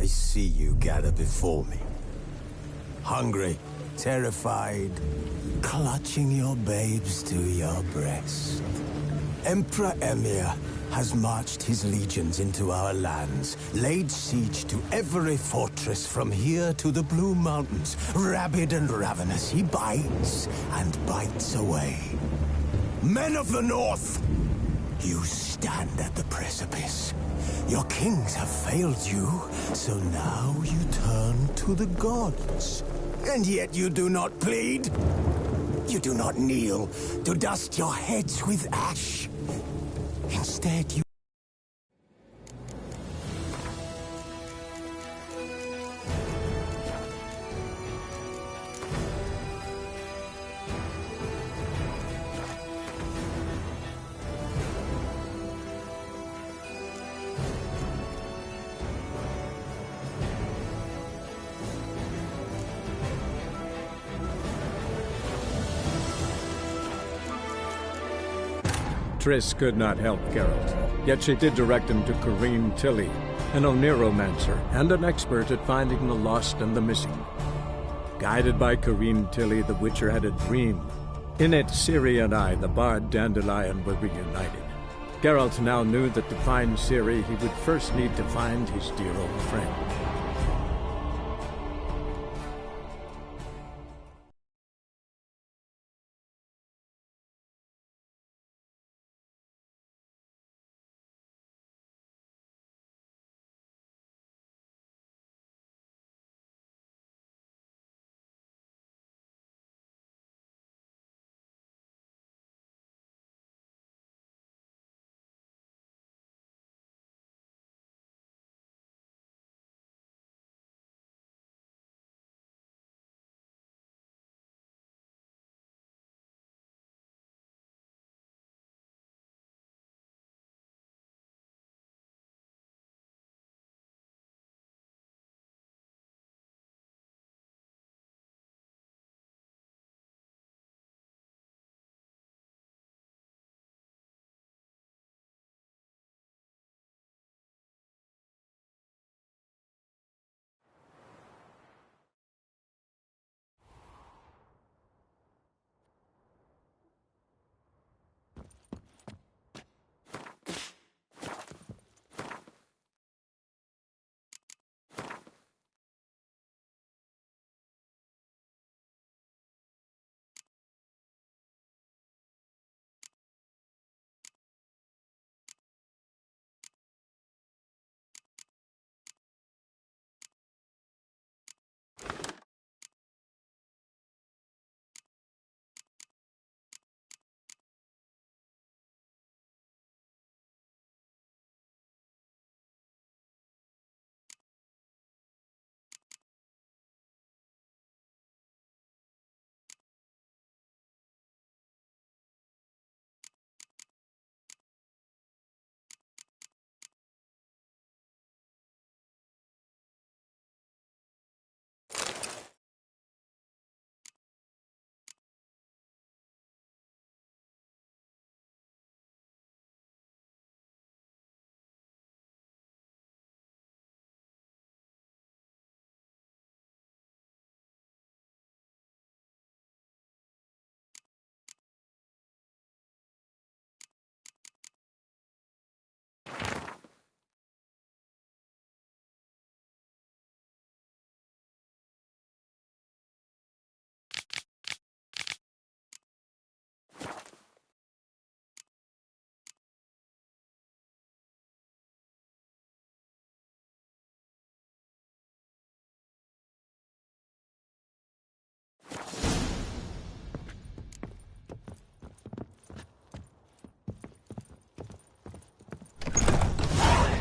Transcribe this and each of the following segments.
I see you gather before me. Hungry, terrified, clutching your babes to your breast. Emperor Emir has marched his legions into our lands, laid siege to every fortress from here to the Blue Mountains. Rabid and ravenous, he bites and bites away. Men of the North, you stand at the precipice. Your kings have failed you, so now you turn to the gods. And yet you do not plead. You do not kneel to dust your heads with ash. Instead, you... Triss could not help Geralt, yet she did direct him to Corrine Tilly, an Oniromancer and an expert at finding the lost and the missing. Guided by Corrine Tilly, the Witcher had a dream. In it, Ciri and I, the bard Dandelion, were reunited. Geralt now knew that to find Ciri, he would first need to find his dear old friend.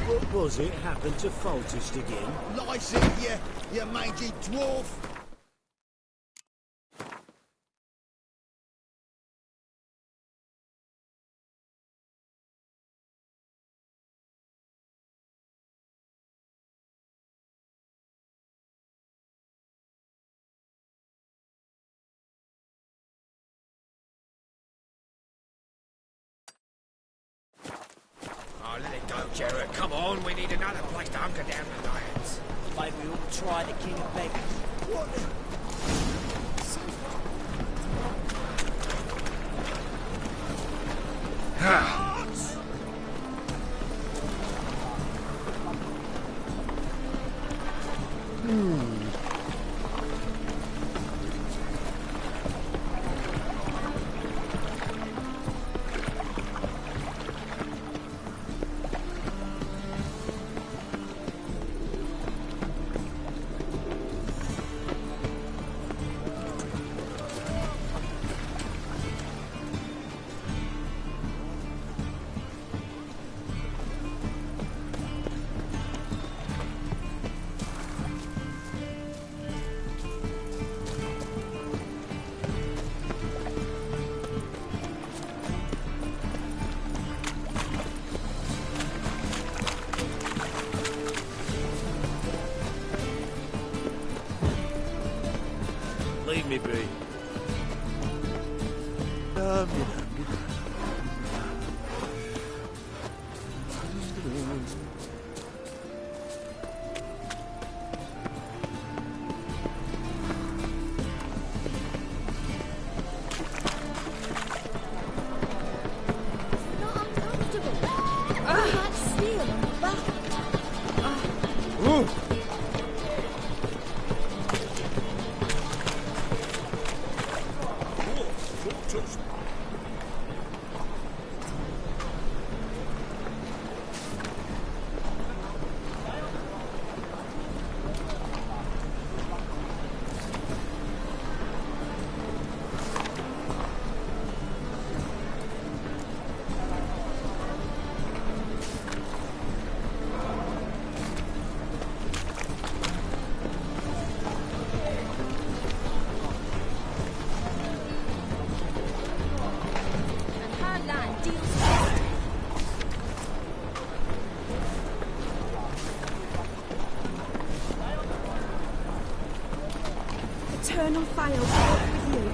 What was it happened to Foltest again? Lice it, you mangy dwarf! Oh, let it go, Jarrett. Come on, we need another place to hunker down the lions. Maybe we ought to try the King of Beggars. What the... Leave me be. Not uncomfortable. Like steel on the back. And her land deals best. Eternal fire walk with you.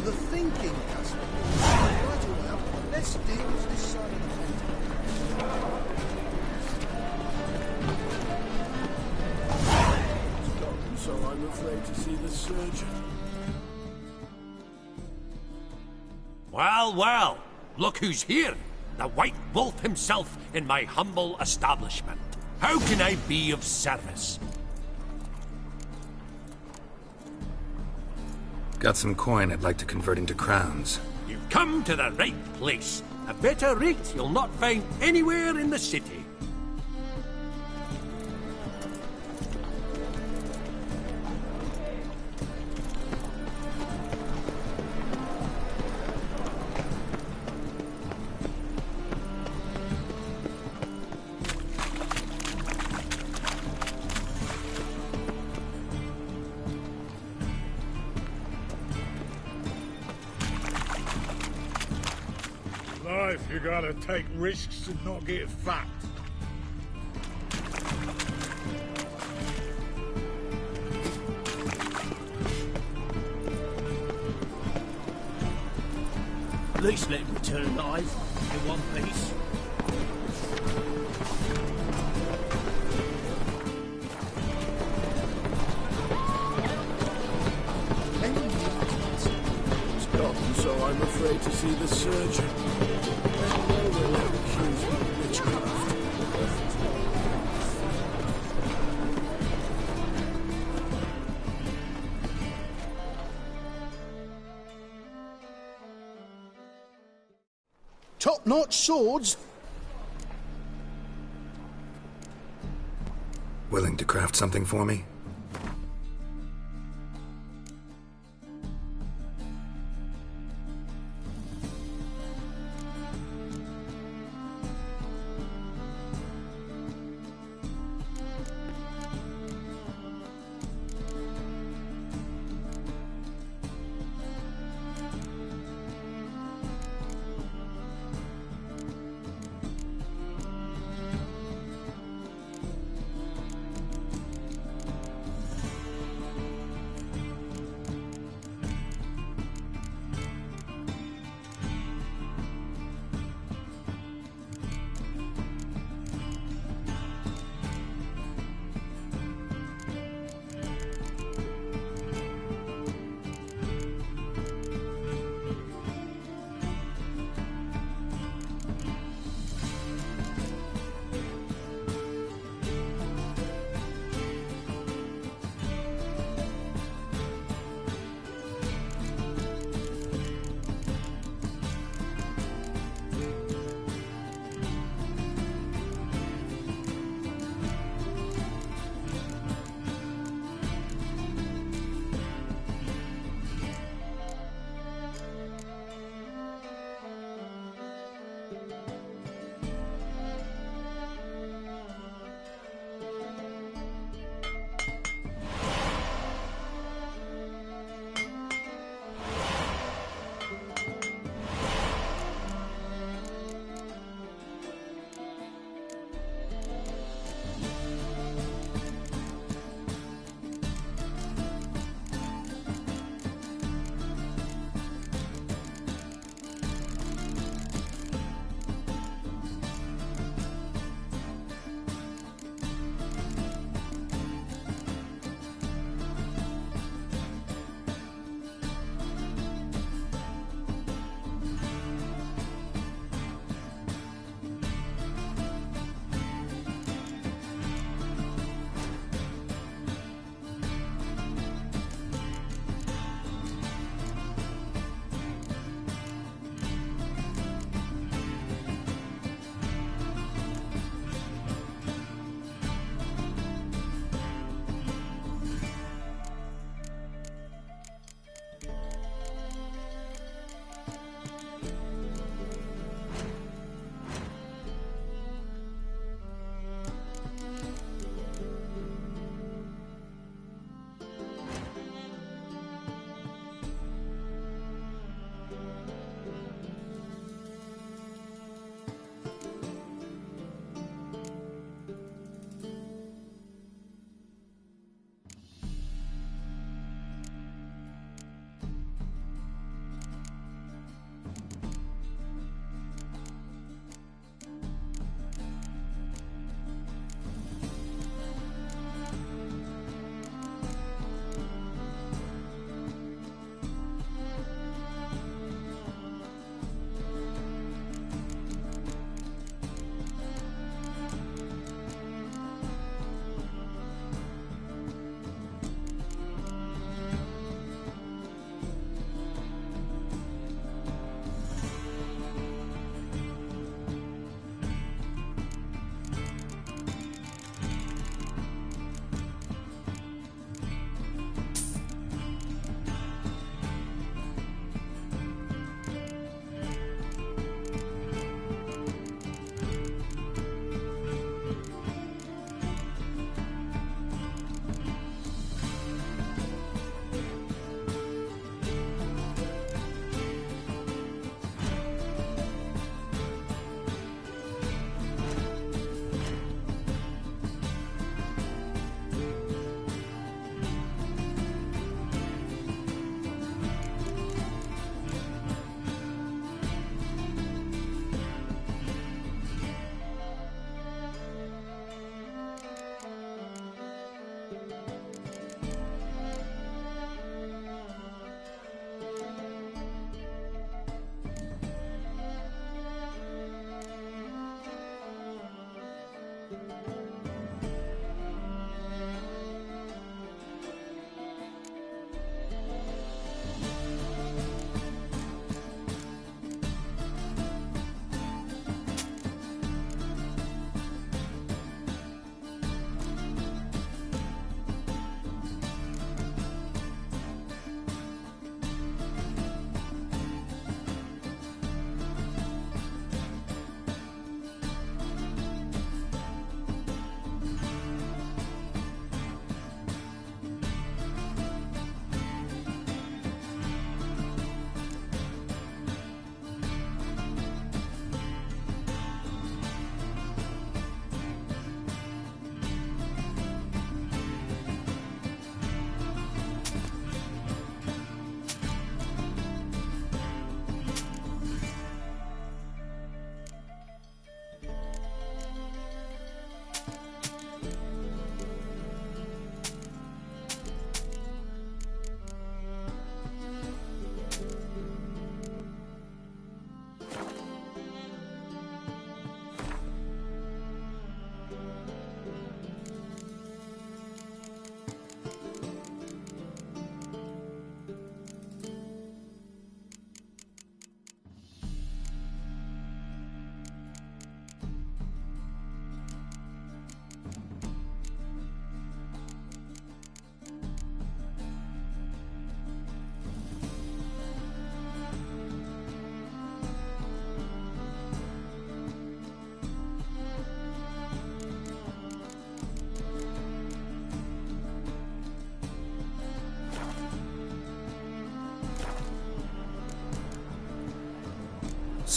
The thinking, Casper. Right away up. Let's deal with this side of the fence. So I'm afraid to see the surgeon. Well, well, look who's here. The White Wolf himself in my humble establishment. How can I be of service? Got some coin I'd like to convert into crowns. You've come to the right place. A better rate you'll not find anywhere in the city. Life, you gotta take risks and not get fucked. At least let him return alive in one piece. It's gone, so I'm afraid to see the surgeon. I know we're accused of witchcraft. Top-notch swords. Willing to craft something for me?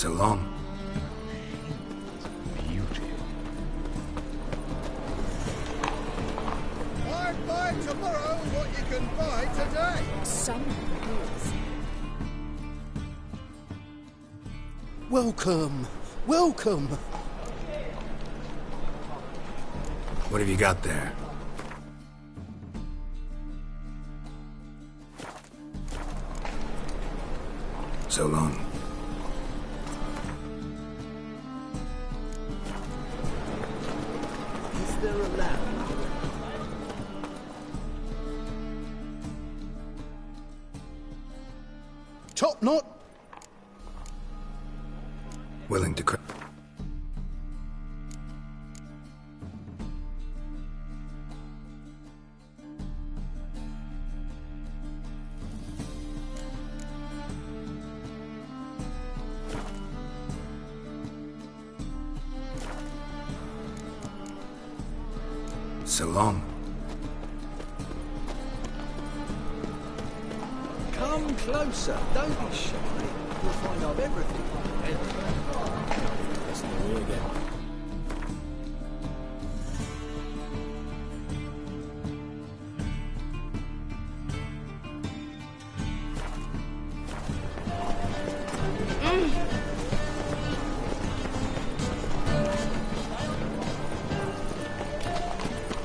So long. Buy tomorrow what you can buy today. Some rules. Welcome, welcome. What have you got there? So long. Is there a lamp? Top knot. Willing to craft. So long. Come closer. Don't be shy. You'll find I've everything. That's not me again.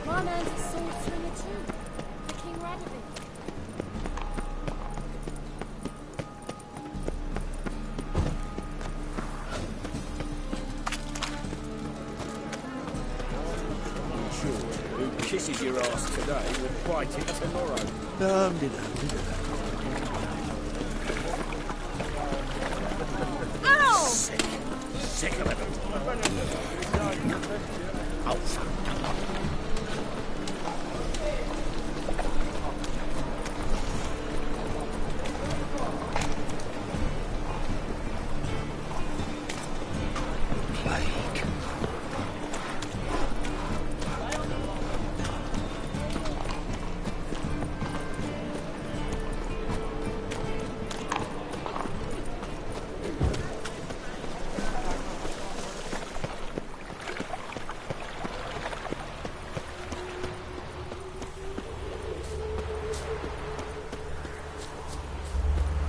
My man's a sword swinger too. King Radovid. Who kisses your ass today will bite it tomorrow. Ow! Sick of it. Plague.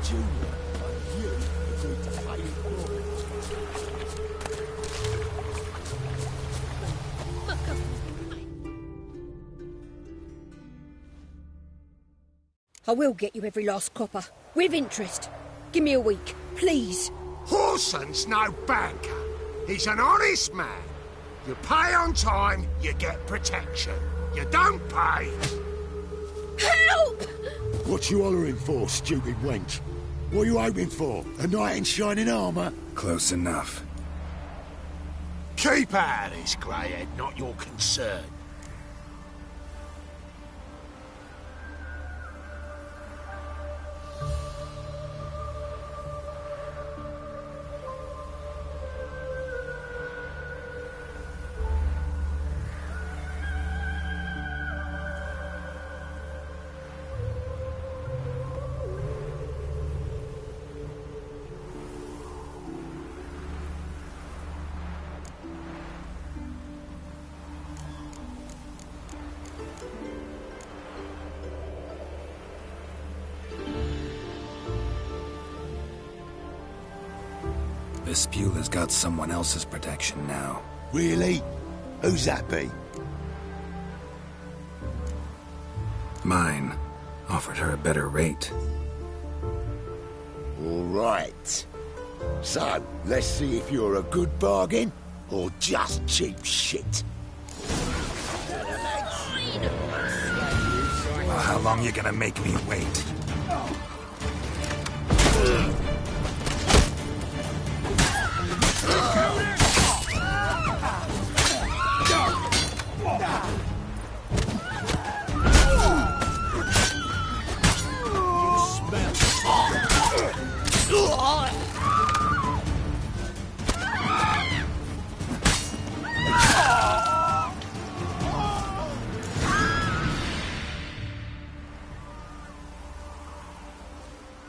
Junior, you agreed to pay your boy. I will get you every last copper. With interest. Give me a week, please. Horson's no banker. He's an honest man. You pay on time, you get protection. You don't pay. Help! What you hollering for, stupid wench? What are you hoping for? A knight in shining armour? Close enough. Keep out of this, Greyhead, not your concern. Vespula's got someone else's protection now. Really? Who's that be? Mine. Offered her a better rate. All right. So, let's see if you're a good bargain or just cheap shit. Well, how long you gonna make me wait?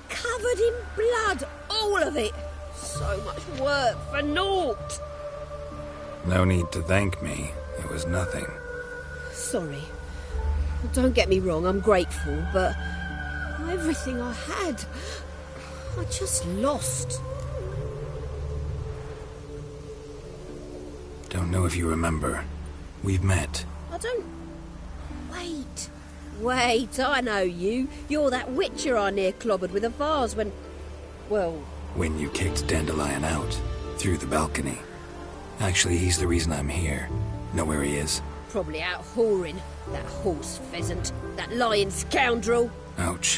Covered in blood, all of it. So much work for naught. No need to thank me. It was nothing. Sorry. Don't get me wrong, I'm grateful, but everything I had, I just lost. Don't know if you remember. We've met. I don't... Wait, I know you. You're that witcher I near clobbered with a vase when... Well... When you kicked Dandelion out. Through the balcony. Actually, he's the reason I'm here. Know where he is? Probably out whoring. That horse pheasant. That lying scoundrel. Ouch.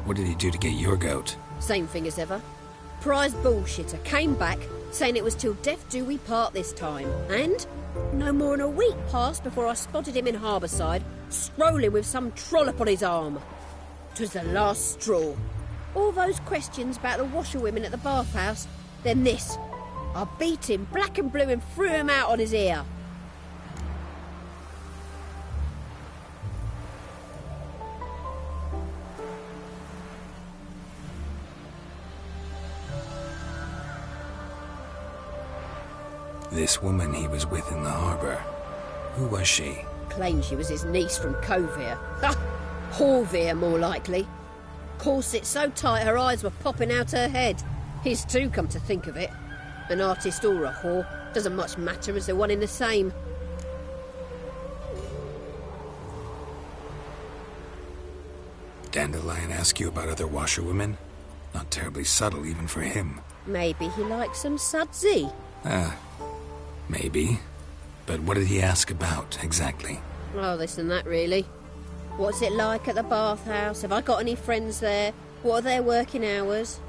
What did he do to get your goat? Same thing as ever. Prize bullshitter came back, saying it was till death do we part this time. And no more than a week passed before I spotted him in Harbourside, strolling with some trollop on his arm. 'Twas the last straw. All those questions about the washerwomen at the bathhouse, then this. I beat him black and blue and threw him out on his ear. This woman he was with in the harbour. Who was she? Claimed she was his niece from Kovir. Ha! Horvir, more likely. Corset so tight her eyes were popping out her head. His too, come to think of it. An artist or a whore. Doesn't much matter as they're one in the same. Dandelion ask you about other washerwomen? Not terribly subtle even for him. Maybe he likes some sudsy. Maybe. But what did he ask about, exactly? Oh, this and that, really. What's it like at the bathhouse? Have I got any friends there? What are their working hours?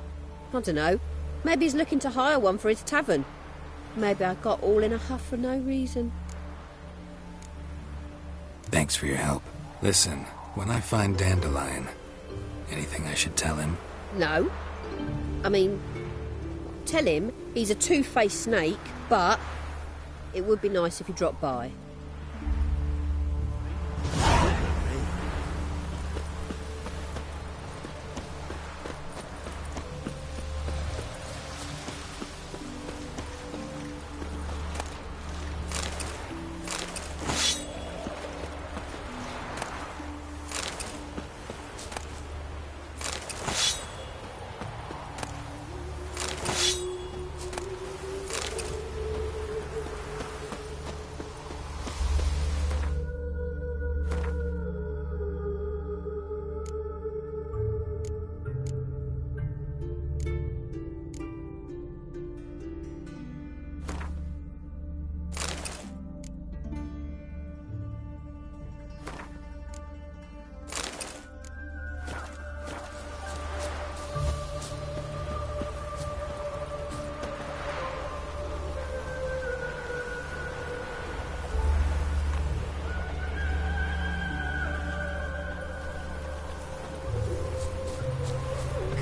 I don't know. Maybe he's looking to hire one for his tavern. Maybe I got all in a huff for no reason. Thanks for your help. Listen, when I find Dandelion, anything I should tell him? No. I mean, tell him he's a two-faced snake, but it would be nice if he dropped by.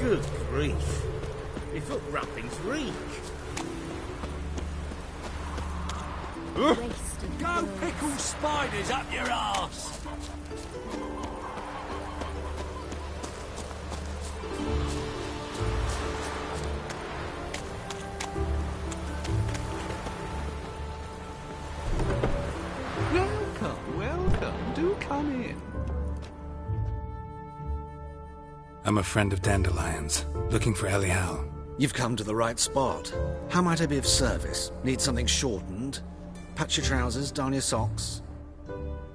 Good grief. Your foot wrappings reek. Go pickle spiders up your arse! Welcome. Do come in. I'm a friend of Dandelion's, looking for Elial. You've come to the right spot. How might I be of service? Need something shortened? Patch your trousers, darn your socks.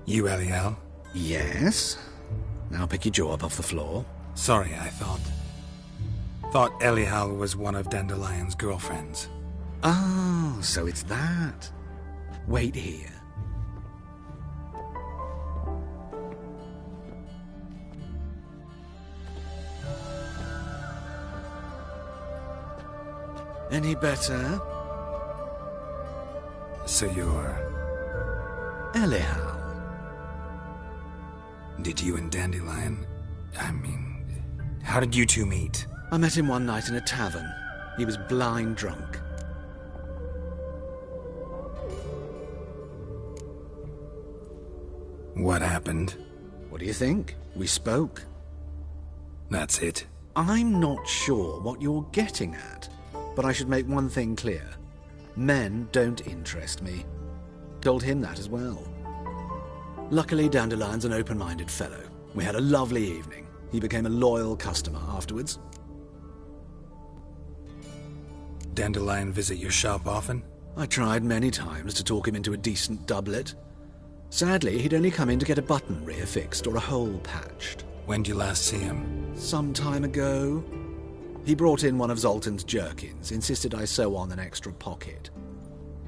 You Elial? Yes. Now pick your jaw up off the floor. Sorry, I thought Elial was one of Dandelion's girlfriends. Oh, so it's that. Wait here. Any better? So you're... Elial. Did you and Dandelion... how did you two meet? I met him one night in a tavern. He was blind drunk. What happened? What do you think? We spoke. That's it? I'm not sure what you're getting at. but I should make one thing clear. Men don't interest me. Told him that as well. Luckily, Dandelion's an open-minded fellow. We had a lovely evening. He became a loyal customer afterwards. Dandelion visit your shop often? I tried many times to talk him into a decent doublet. Sadly, he'd only come in to get a button rear fixed or a hole patched. When did you last see him? Some time ago. He brought in one of Zoltan's jerkins, insisted I sew on an extra pocket.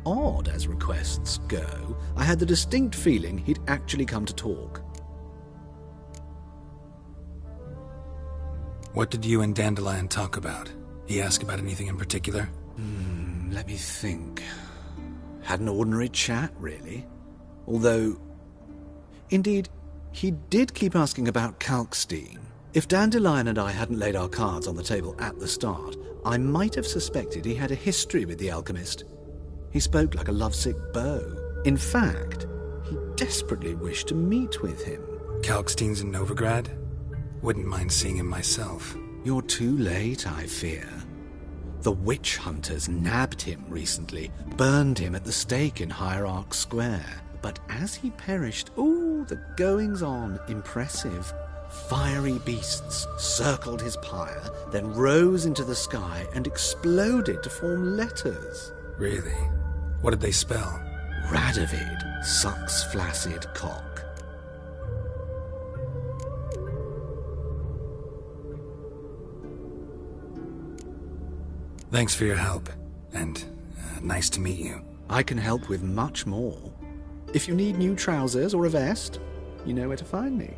Odd as requests go, I had the distinct feeling he'd actually come to talk. What did you and Dandelion talk about? He ask about anything in particular? Let me think. Had an ordinary chat, really. Although, indeed, he did keep asking about Kalkstein. If Dandelion and I hadn't laid our cards on the table at the start, I might have suspected he had a history with the alchemist. He spoke like a lovesick beau. In fact, he desperately wished to meet with him. Kalkstein's in Novigrad? Wouldn't mind seeing him myself. You're too late, I fear. The witch hunters nabbed him recently, burned him at the stake in Hierarch Square. But as he perished, the goings-on, impressive. Fiery beasts circled his pyre, then rose into the sky and exploded to form letters. Really? What did they spell? Radovid sucks flaccid cock. Thanks for your help, and nice to meet you. I can help with much more. If you need new trousers or a vest, you know where to find me.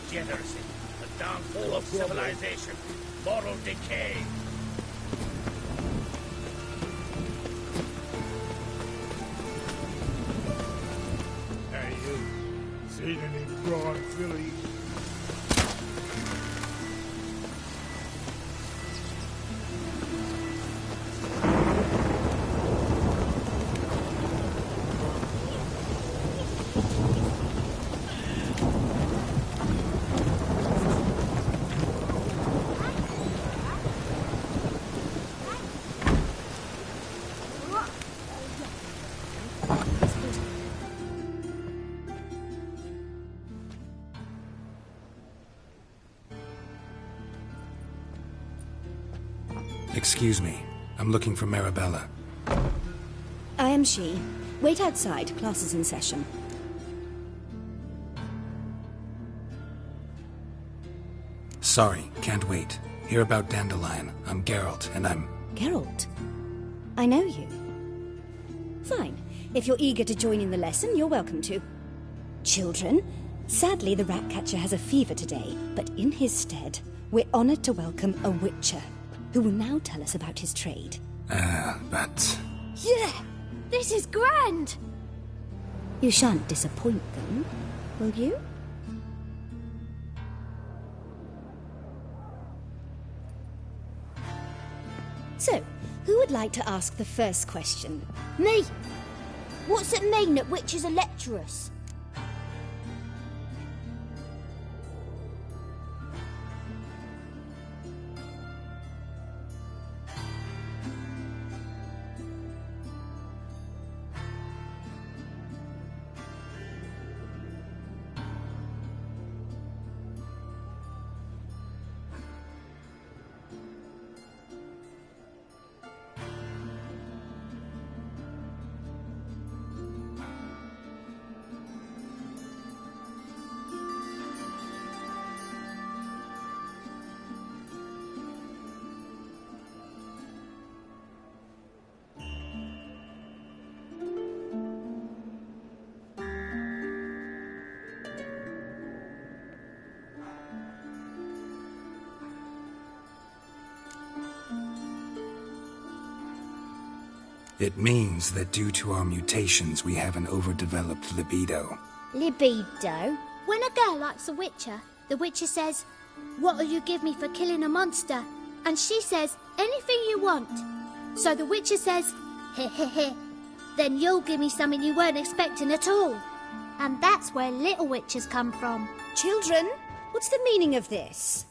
Degeneracy, the downfall of civilization, moral decay. Hey, you. Seen any broad Philly? Excuse me. I'm looking for Marabella. I am she. Wait outside. Class is in session. Sorry, can't wait. Hear about Dandelion. I'm Geralt, and I'm... Geralt? I know you. Fine. If you're eager to join in the lesson, you're welcome to. Children, sadly the Ratcatcher has a fever today, but in his stead, we're honored to welcome a Witcher, who will now tell us about his trade. But... Yeah! This is grand! You shan't disappoint them, will you? So, who would like to ask the first question? Me! What's it mean that witches are lecturers? It means that due to our mutations, we have an overdeveloped libido. Libido? When a girl likes a witcher, the witcher says, "What'll you give me for killing a monster?" And she says, "Anything you want." So the witcher says, "Heh heh heh. Then you'll give me something you weren't expecting at all." And that's where little witches come from. Children, what's the meaning of this?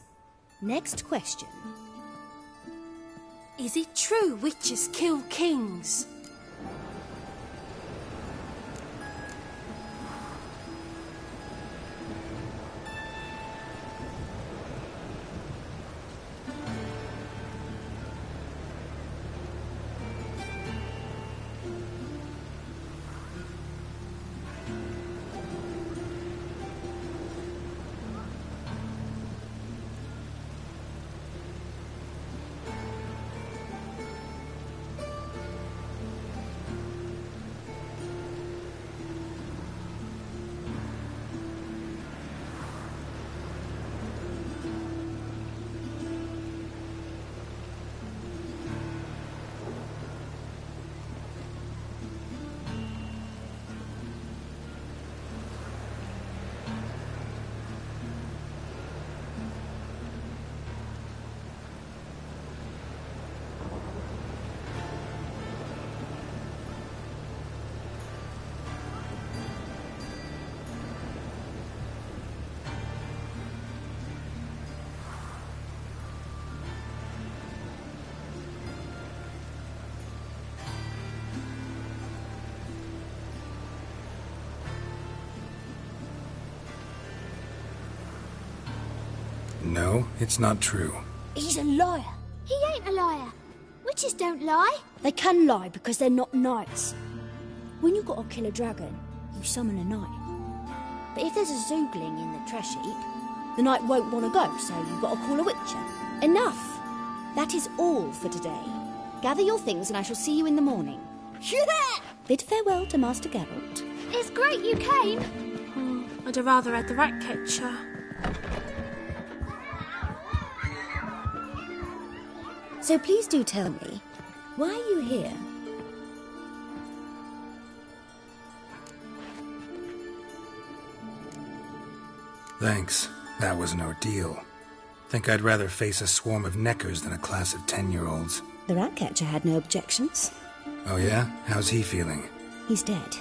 Next question. Is it true witches kill kings? No, it's not true. He's a liar. He ain't a liar. Witches don't lie. They can lie because they're not knights. When you've got to kill a dragon, you summon a knight. But if there's a zoogling in the trash heap, the knight won't want to go, so you've got to call a witcher. Enough! That is all for today. Gather your things and I shall see you in the morning. Bid farewell to Master Geralt. It's great you came. I'd have rather had the rat catcher. So please do tell me, why are you here? Thanks. That was an ordeal. Think I'd rather face a swarm of neckers than a class of 10-year-olds. The Ratcatcher had no objections. Oh yeah? How's he feeling? He's dead.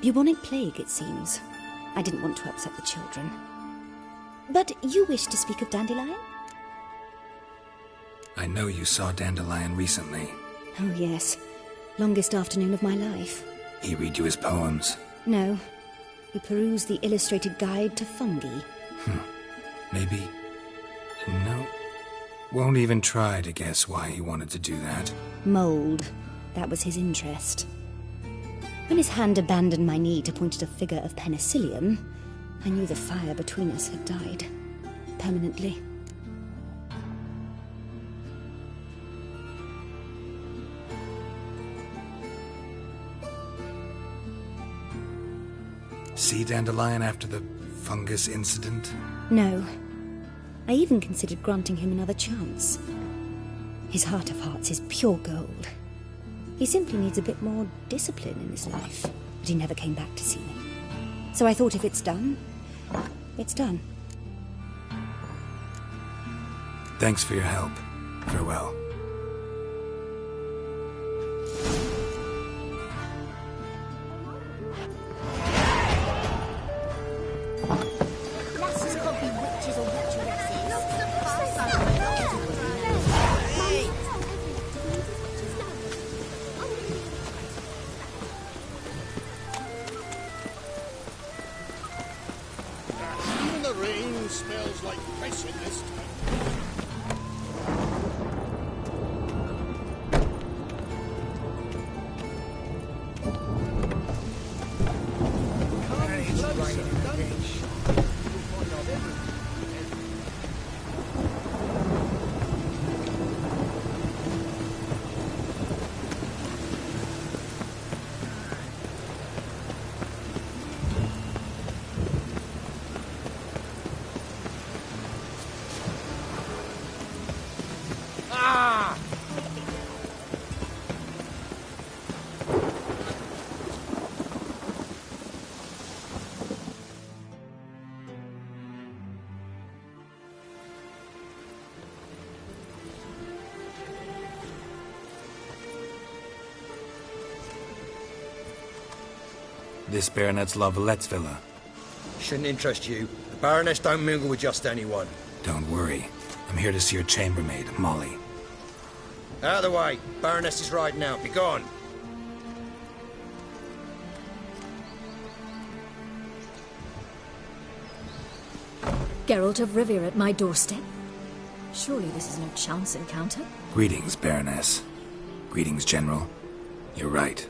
Bubonic plague, it seems. I didn't want to upset the children. But you wish to speak of Dandelion? I know you saw Dandelion recently. Oh yes. Longest afternoon of my life. He read you his poems? No. He perused the illustrated guide to fungi. Maybe... No. Won't even try to guess why he wanted to do that. Mold. That was his interest. When his hand abandoned my knee to point at a figure of penicillium, I knew the fire between us had died. Permanently. See Dandelion after the fungus incident? No. I even considered granting him another chance. His heart of hearts is pure gold. He simply needs a bit more discipline in his life. But he never came back to see me. So I thought if it's done, it's done. Thanks for your help. Farewell. Lasses can't be witches or witcheresses. Even the rain smells like piss in this town. This Baronet's La Valette's villa. Shouldn't interest you. The Baroness don't mingle with just anyone. Don't worry. I'm here to see your chambermaid, Molly. Out of the way. Baroness is riding out. Be gone. Geralt of Rivia at my doorstep? Surely this is no chance encounter? Greetings, Baroness. Greetings, General. You're right.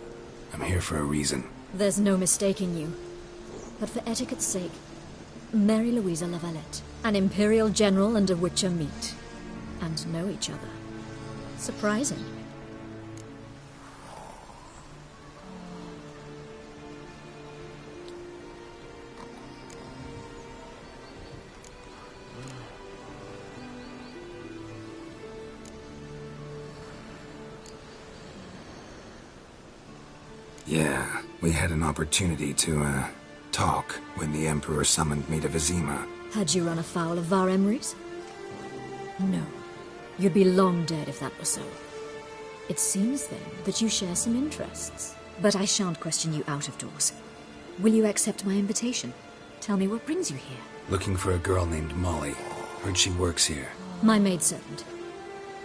I'm here for a reason. There's no mistaking you. But for etiquette's sake, Mary Louisa La Valette, an Imperial General and a Witcher meet. And know each other. Surprising. Yeah, we had an opportunity to, talk when the Emperor summoned me to Vizima. Had you run afoul of Var Emrys? No. You'd be long dead if that were so. It seems, then, that you share some interests. But I shan't question you out of doors. Will you accept my invitation? Tell me what brings you here. Looking for a girl named Molly. Heard she works here. My maidservant.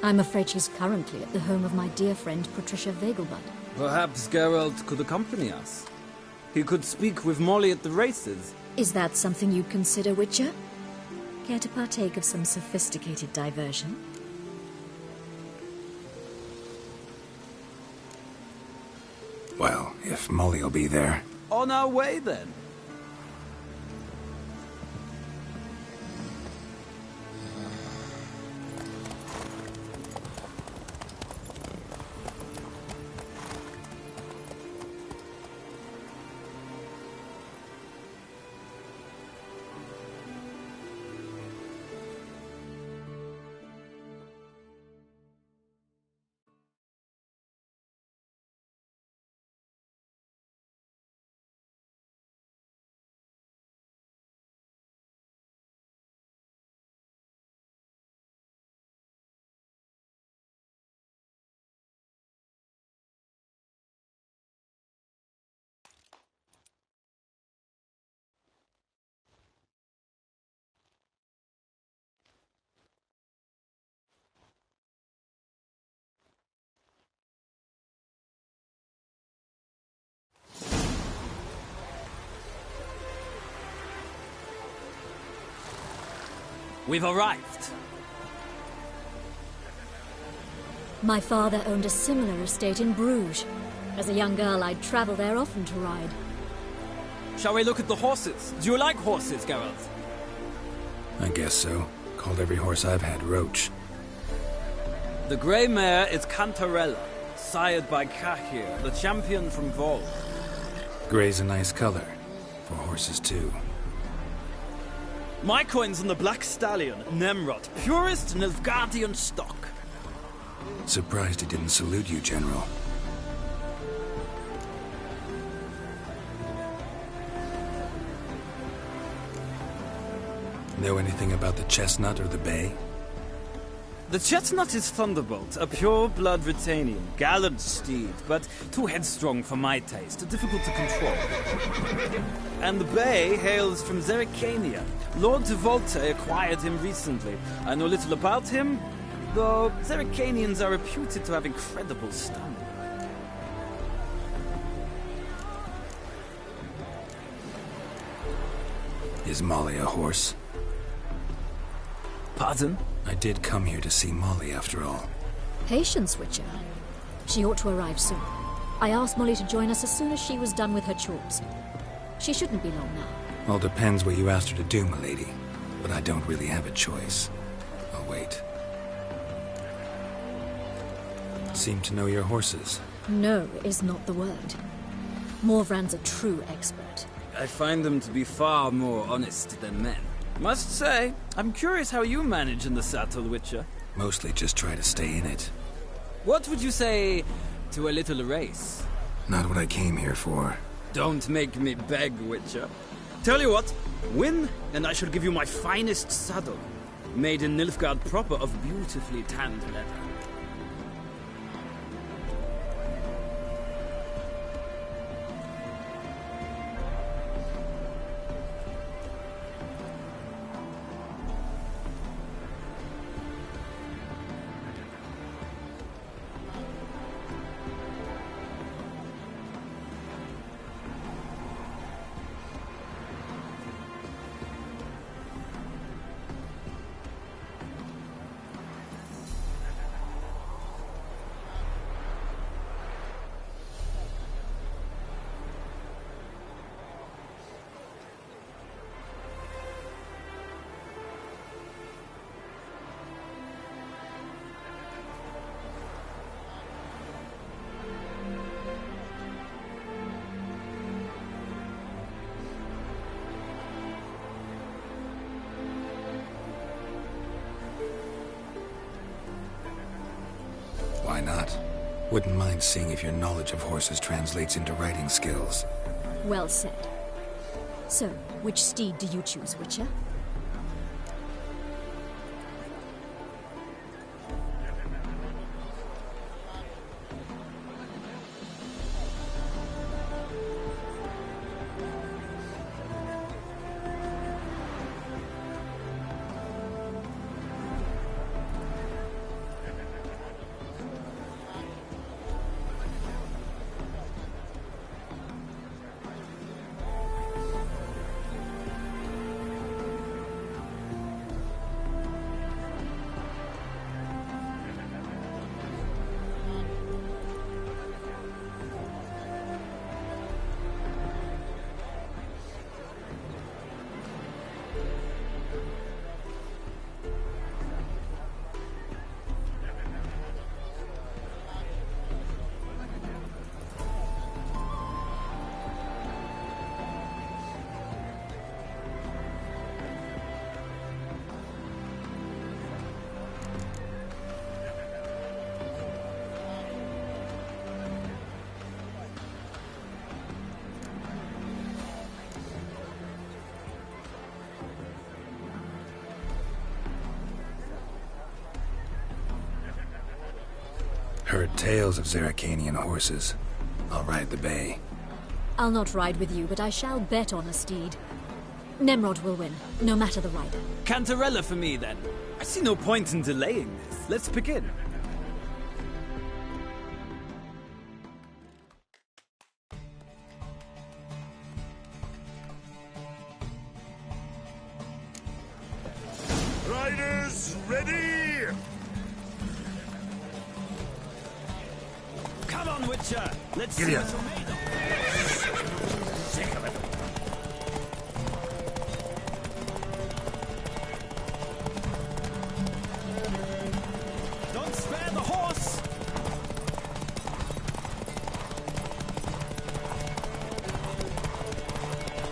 I'm afraid she's currently at the home of my dear friend Patricia Vegelbud. Perhaps Geralt could accompany us. He could speak with Molly at the races. Is that something you'd consider, Witcher? Care to partake of some sophisticated diversion? Well, if Molly'll be there. On our way, then. We've arrived. My father owned a similar estate in Bruges. As a young girl, I'd travel there often to ride. Shall we look at the horses? Do you like horses, Geralt? I guess so. Called every horse I've had Roach. The grey mare is Cantarella, sired by Cahir, the champion from Vol. Grey's a nice color. For horses, too. My coin's on the Black Stallion, Nemrod, purest Nilfgaardian stock. Surprised he didn't salute you, General. Know anything about the Chestnut or the Bay? The Chestnut is Thunderbolt, a pure-blood Britannian, gallant steed, but too headstrong for my taste, difficult to control. And the Bay hails from Zerrikania. Lord de Volte acquired him recently. I know little about him, though Zerrikanians are reputed to have incredible stamina. Is Molly a horse? Pardon? I did come here to see Molly, after all. Patience, Witcher. She ought to arrive soon. I asked Molly to join us as soon as she was done with her chores. She shouldn't be long now. All depends what you asked her to do, milady. But I don't really have a choice. I'll wait. Seem to know your horses. No is not the word. Morvran's a true expert. I find them to be far more honest than men. Must say, I'm curious how you manage in the saddle, Witcher. Mostly just try to stay in it. What would you say to a little race? Not what I came here for. Don't make me beg, Witcher. Tell you what, win, and I shall give you my finest saddle, made in Nilfgaard proper of beautifully tanned leather. Why not? Wouldn't mind seeing if your knowledge of horses translates into riding skills. Well said. So, which steed do you choose, Witcher? Heard tales of Zeracanian horses. I'll ride the bay. I'll not ride with you, but I shall bet on a steed. Nemrod will win, no matter the rider. Cantarella for me, then. I see no point in delaying this. Let's begin. Riders, ready? Come on, Witcher! Let's Giddy see up. what you're made of. Sick of it. Don't spare the horse!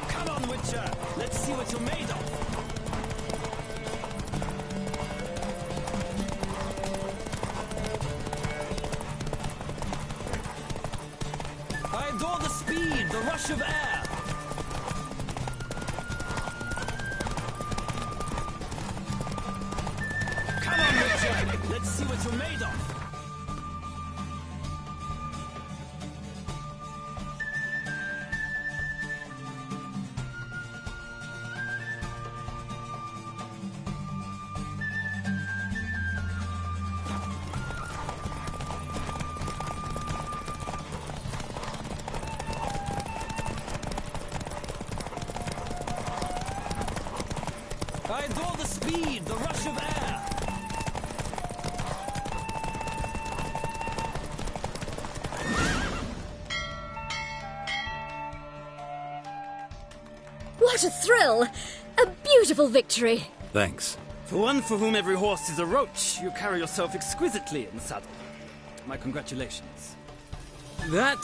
Come on, Witcher! Let's see what you're made of. I adore the speed, the rush of air. Come on, Witcher! Let's see what you're made of. I adore the speed, the rush of air. What a thrill! A beautiful victory! Thanks. For one for whom every horse is a roach, you carry yourself exquisitely in saddle. My congratulations. That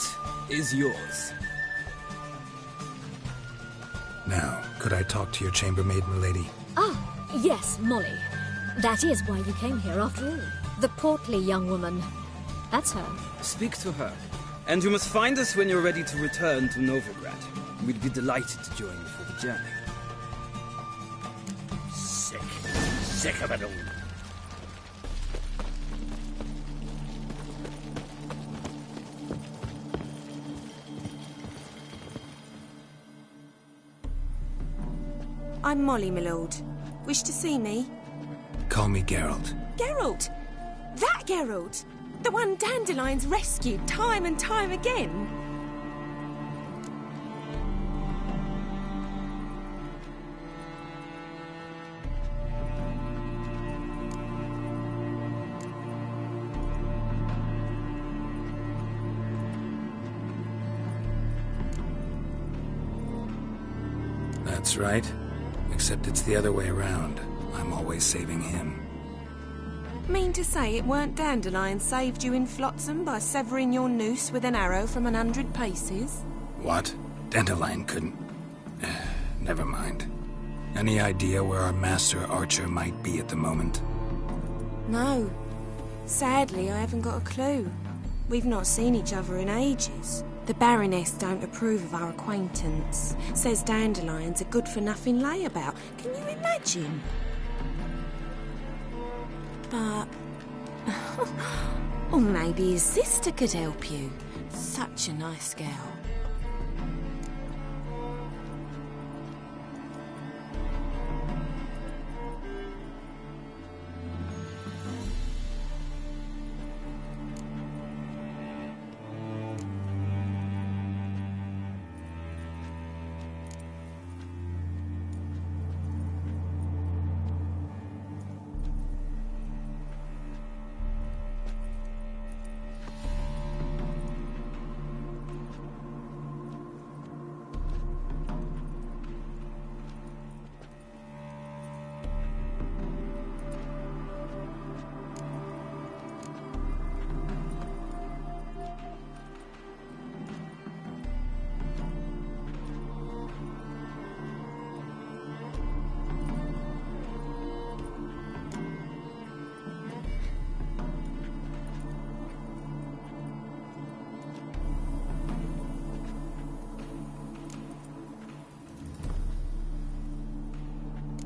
is yours. Now, could I talk to your chambermaid, milady? Ah, yes, Molly. That is why you came here after all. The portly young woman. That's her. Speak to her. And you must find us when you're ready to return to Novigrad. We'd be delighted to join you for the journey. Sick of it all. I'm Molly, my lord. Wish to see me? Call me Geralt. Geralt! That Geralt! The one Dandelion's rescued time and time again! That's right. Except it's the other way around. I'm always saving him. Mean to say it weren't Dandelion saved you in Flotsam by severing your noose with an arrow from 100 paces? What? Dandelion couldn't... Never mind. Any idea where our master archer might be at the moment? No. Sadly, I haven't got a clue. We've not seen each other in ages. The Baroness don't approve of our acquaintance. Says Dandelion's a good-for-nothing layabout. Can you imagine? But... or maybe his sister could help you. Such a nice girl.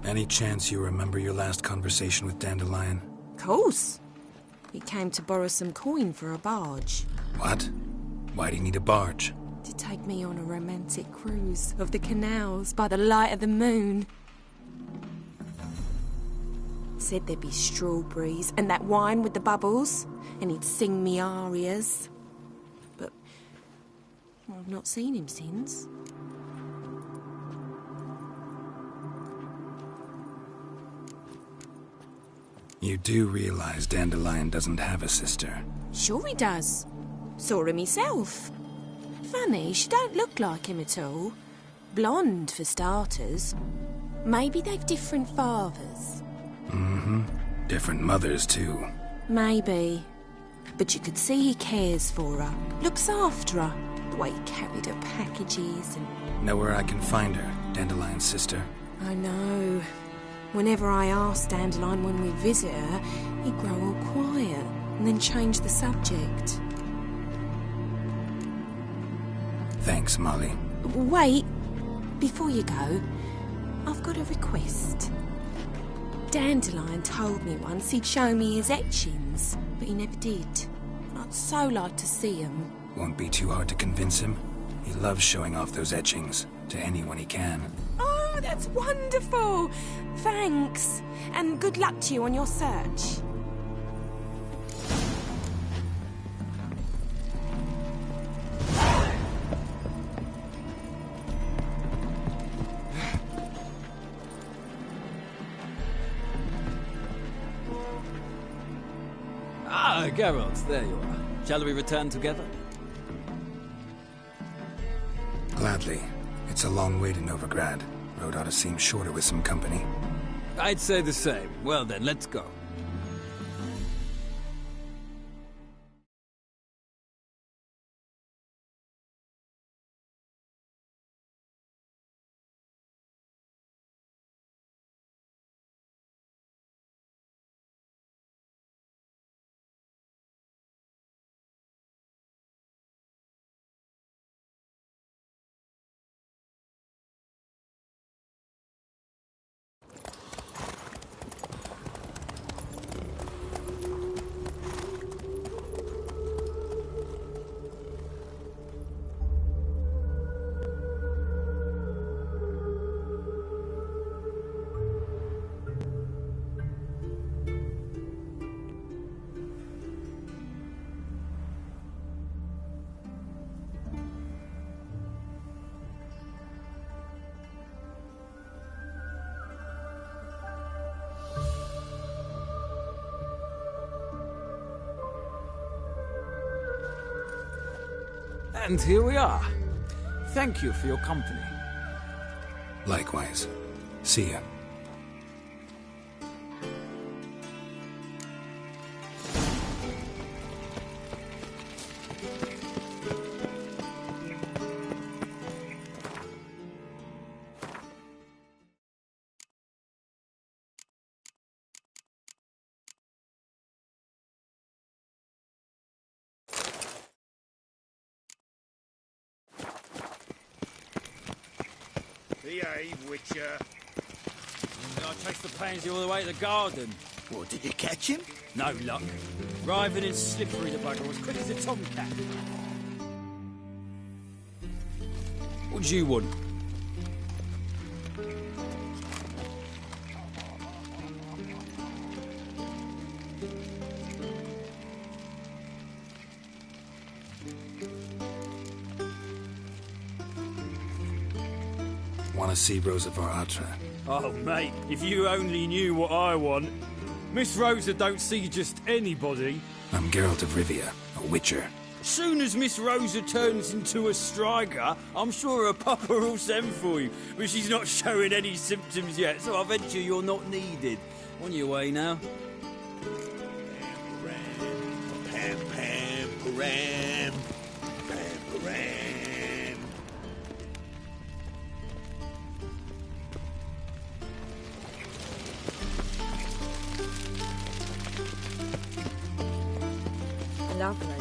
Any chance you remember your last conversation with Dandelion? Course. He came to borrow some coin for a barge. What? Why do you need a barge? To take me on a romantic cruise of the canals by the light of the moon. Said there'd be strawberries and that wine with the bubbles, and he'd sing me arias. But I've not seen him since. You do realize Dandelion doesn't have a sister? Sure he does. Saw him myself. Funny, she don't look like him at all. Blonde, for starters. Maybe they've different fathers. Mm-hmm. Different mothers, too. Maybe. But you could see he cares for her. Looks after her. The way he carried her packages and... Know where I can find her, Dandelion's sister? I know. Whenever I ask Dandelion when we visit her, he'd grow all quiet and then change the subject. Thanks, Molly. Wait. Before you go, I've got a request. Dandelion told me once he'd show me his etchings, but he never did. I'd so like to see them. Won't be too hard to convince him. He loves showing off those etchings to anyone he can. Oh, that's wonderful! Thanks, and good luck to you on your search. Ah, Geralt, there you are. Shall we return together? Gladly. It's a long way to Novigrad. Road ought to seem shorter with some company. I'd say the same. Well then, let's go. And here we are. Thank you for your company. Likewise. See ya. Behave, Witcher. I chased the pansy all the way to the garden. What, did you catch him? No luck. Writhing and slippery, the bugger, as quick as a tomcat. What do you want? Want to see Rosa var Atra? Oh, mate, if you only knew what I want. Miss Rosa don't see just anybody. I'm Geralt of Rivia, a witcher. Soon as Miss Rosa turns into a striker, I'm sure her papa will send for you. But she's not showing any symptoms yet, so I venture you're not needed. On your way now. Pam, pam, param. Pam, param. Lovely.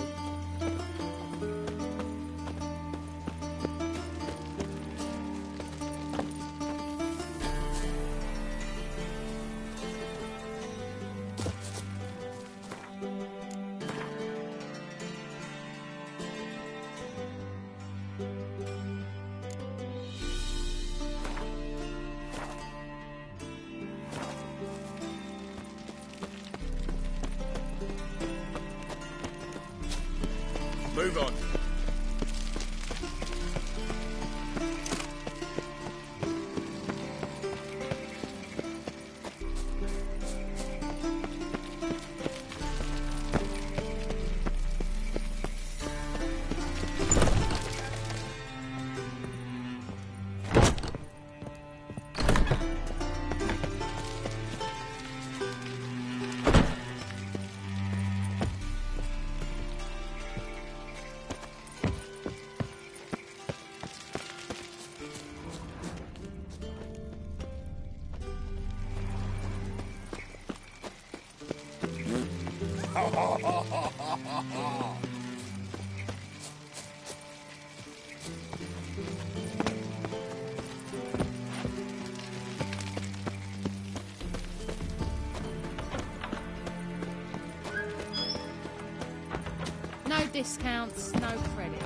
Move on. No discounts, no credit.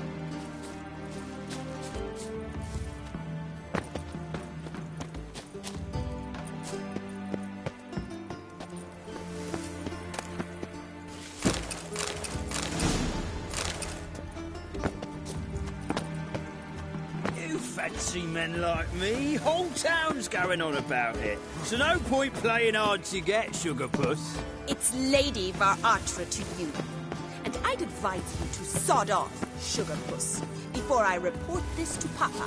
You fancy men like me? Whole town's going on about it. So no point playing hard to get, Sugar Puss. It's Lady var Atra to you. And I'd advise you to sod off, Sugar Puss, before I report this to Papa.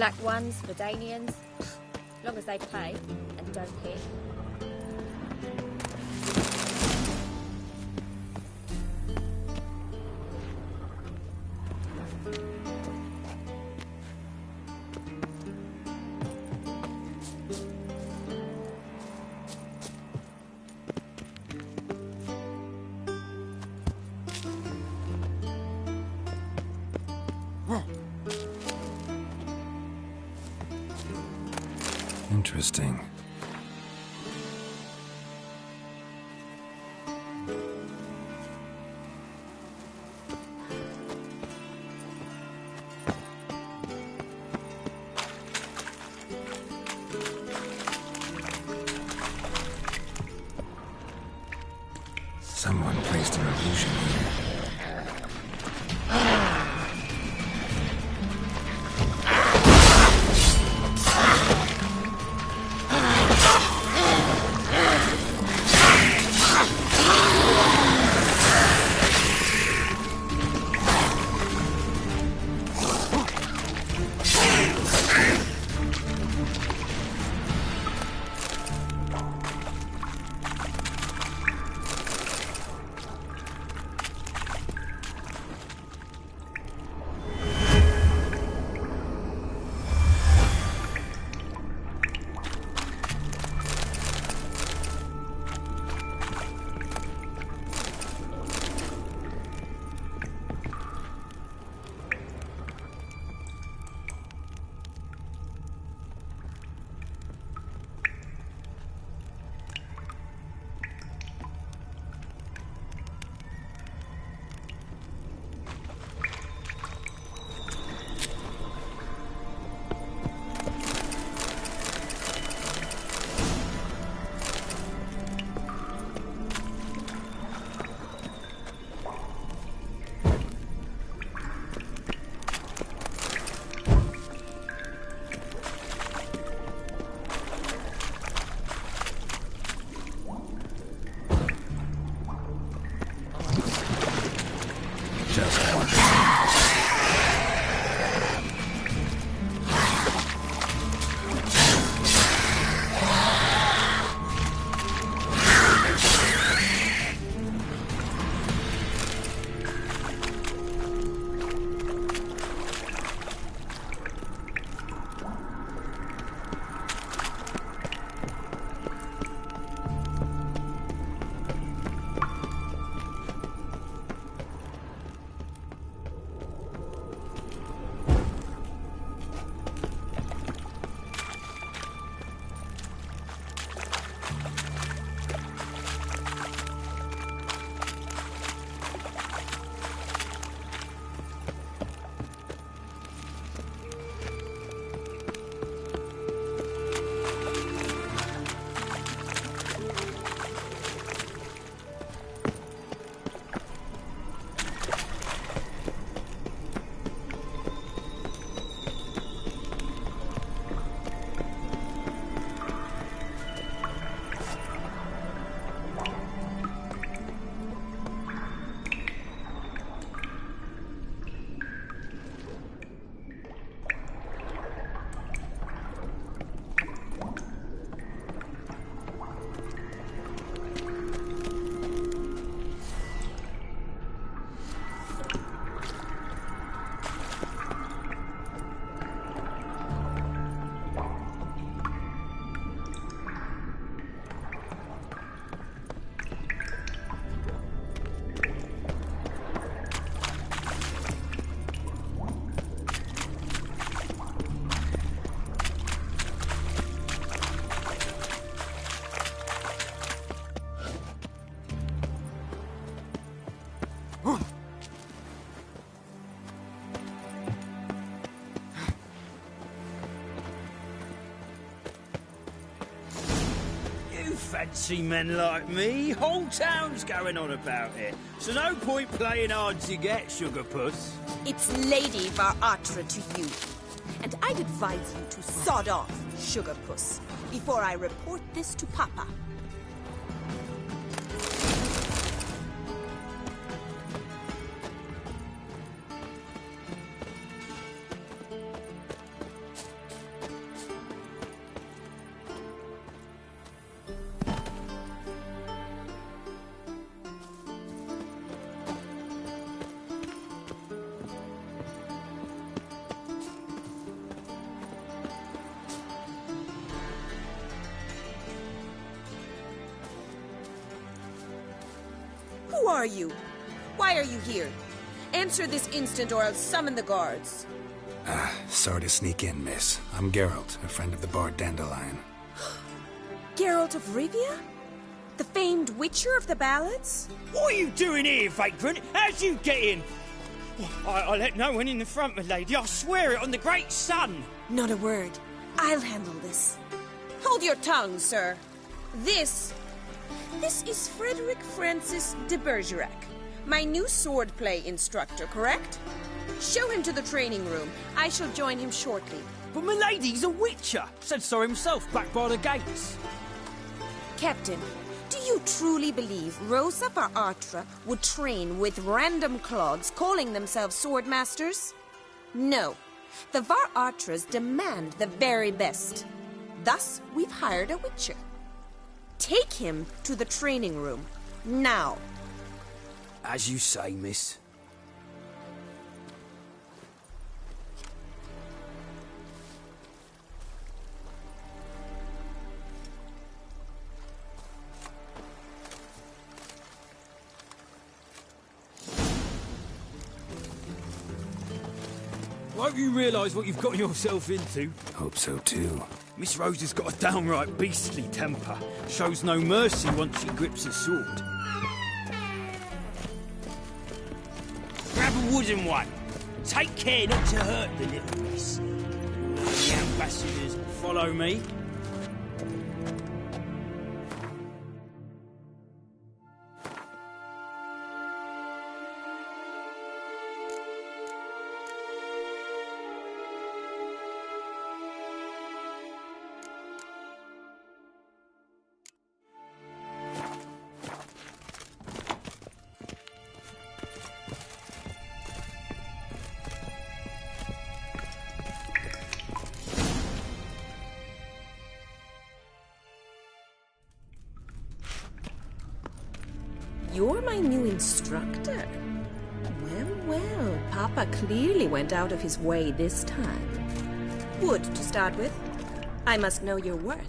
Black ones, Verdanians. Long as they pay and don't hit. Interesting. Someone placed an illusion here. Fancy men like me, whole town's going on about it. So no point playing hard to get, Sugar Puss. It's Lady Var-Atra to you. And I'd advise you to sod off, Sugar Puss, before I report this to Papa. Who are you? Why are you here? Answer this instant or I'll summon the guards. Sorry to sneak in, miss. I'm Geralt, a friend of the bard Dandelion. Geralt of Rivia? The famed witcher of the ballads? What are you doing here, vagrant? How'd you get in? I let no one in the front, my lady. I swear it on the great sun. Not a word. I'll handle this. Hold your tongue, sir. This is Frederick Francis de Bergerac, my new swordplay instructor, correct? Show him to the training room. I shall join him shortly. But my lady's a witcher. Said so himself back by the gates. Captain, do you truly believe Rosa var Atra would train with random clods calling themselves swordmasters? No. The var Atras demand the very best. Thus, we've hired a witcher. Take him to the training room. Now. As you say, miss. I hope you realise what you've gotten yourself into. Hope so too. Miss Rose has got a downright beastly temper. Shows no mercy once she grips a sword. Grab a wooden one. Take care not to hurt the little miss. The ambassadors follow me. You're my new instructor? Well, Papa clearly went out of his way this time. Wood, to start with. I must know your worth.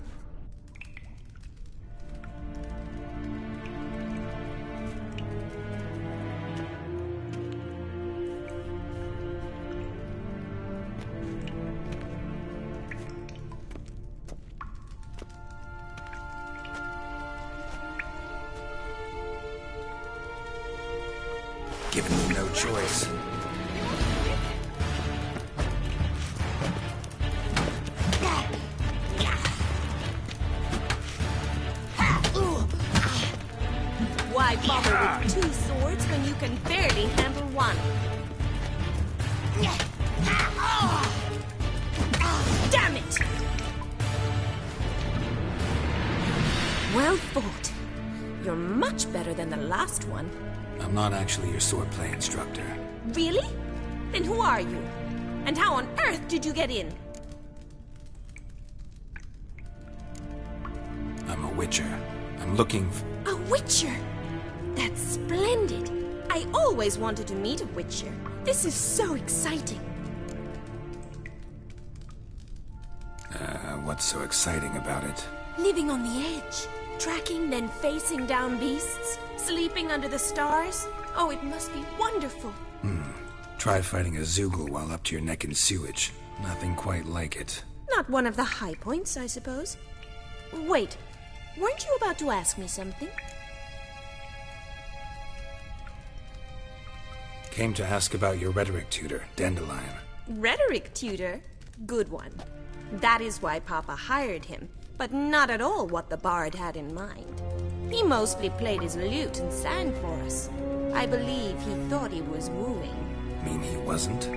Giving me no choice. Why bother with two swords when you can barely handle one? Damn it! Well fought. You're much better than the last one. I'm not actually your swordplay instructor. Really? Then who are you? And how on earth did you get in? I'm a witcher. I'm looking for... A witcher? That's splendid. I always wanted to meet a witcher. This is so exciting. What's so exciting about it? Living on the edge. Tracking, then facing down beasts. Sleeping under the stars. Oh, it must be wonderful. Try fighting a Zoogle while up to your neck in sewage. Nothing quite like it. Not one of the high points, I suppose. Wait, weren't you about to ask me something? Came to ask about your rhetoric tutor, Dandelion. Rhetoric tutor? Good one. That is why Papa hired him, but not at all what the bard had in mind. He mostly played his lute and sang for us. I believe he thought he was wooing. Mean he wasn't?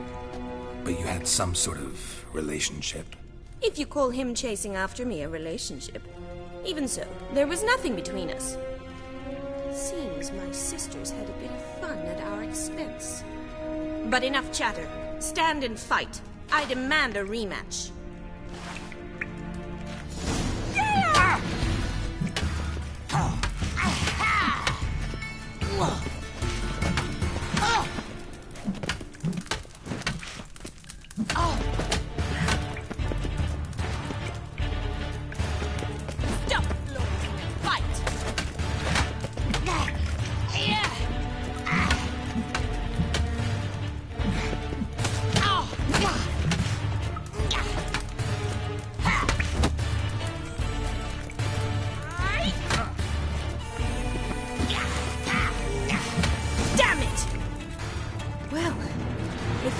But you had some sort of relationship? If you call him chasing after me a relationship. Even so, there was nothing between us. Seems my sisters had a bit of fun at our expense. But enough chatter. Stand and fight. I demand a rematch. Stop, Lord. Fight.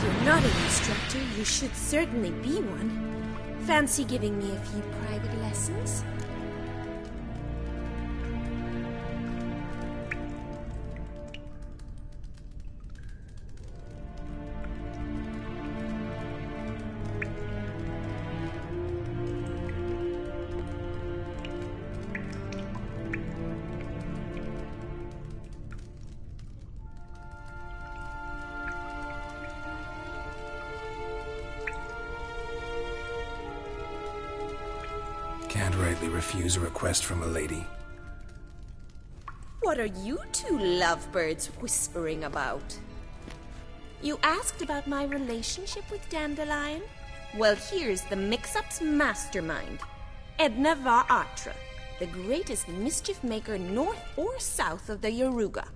you're not an instructor, you should certainly be one. Fancy giving me a few private lessons? Can't rightly refuse a request from a lady. What are you two lovebirds whispering about? You asked about my relationship with Dandelion? Well, here's the mix-up's mastermind. Edna var Atra, the greatest mischief maker north or south of the Yaruga.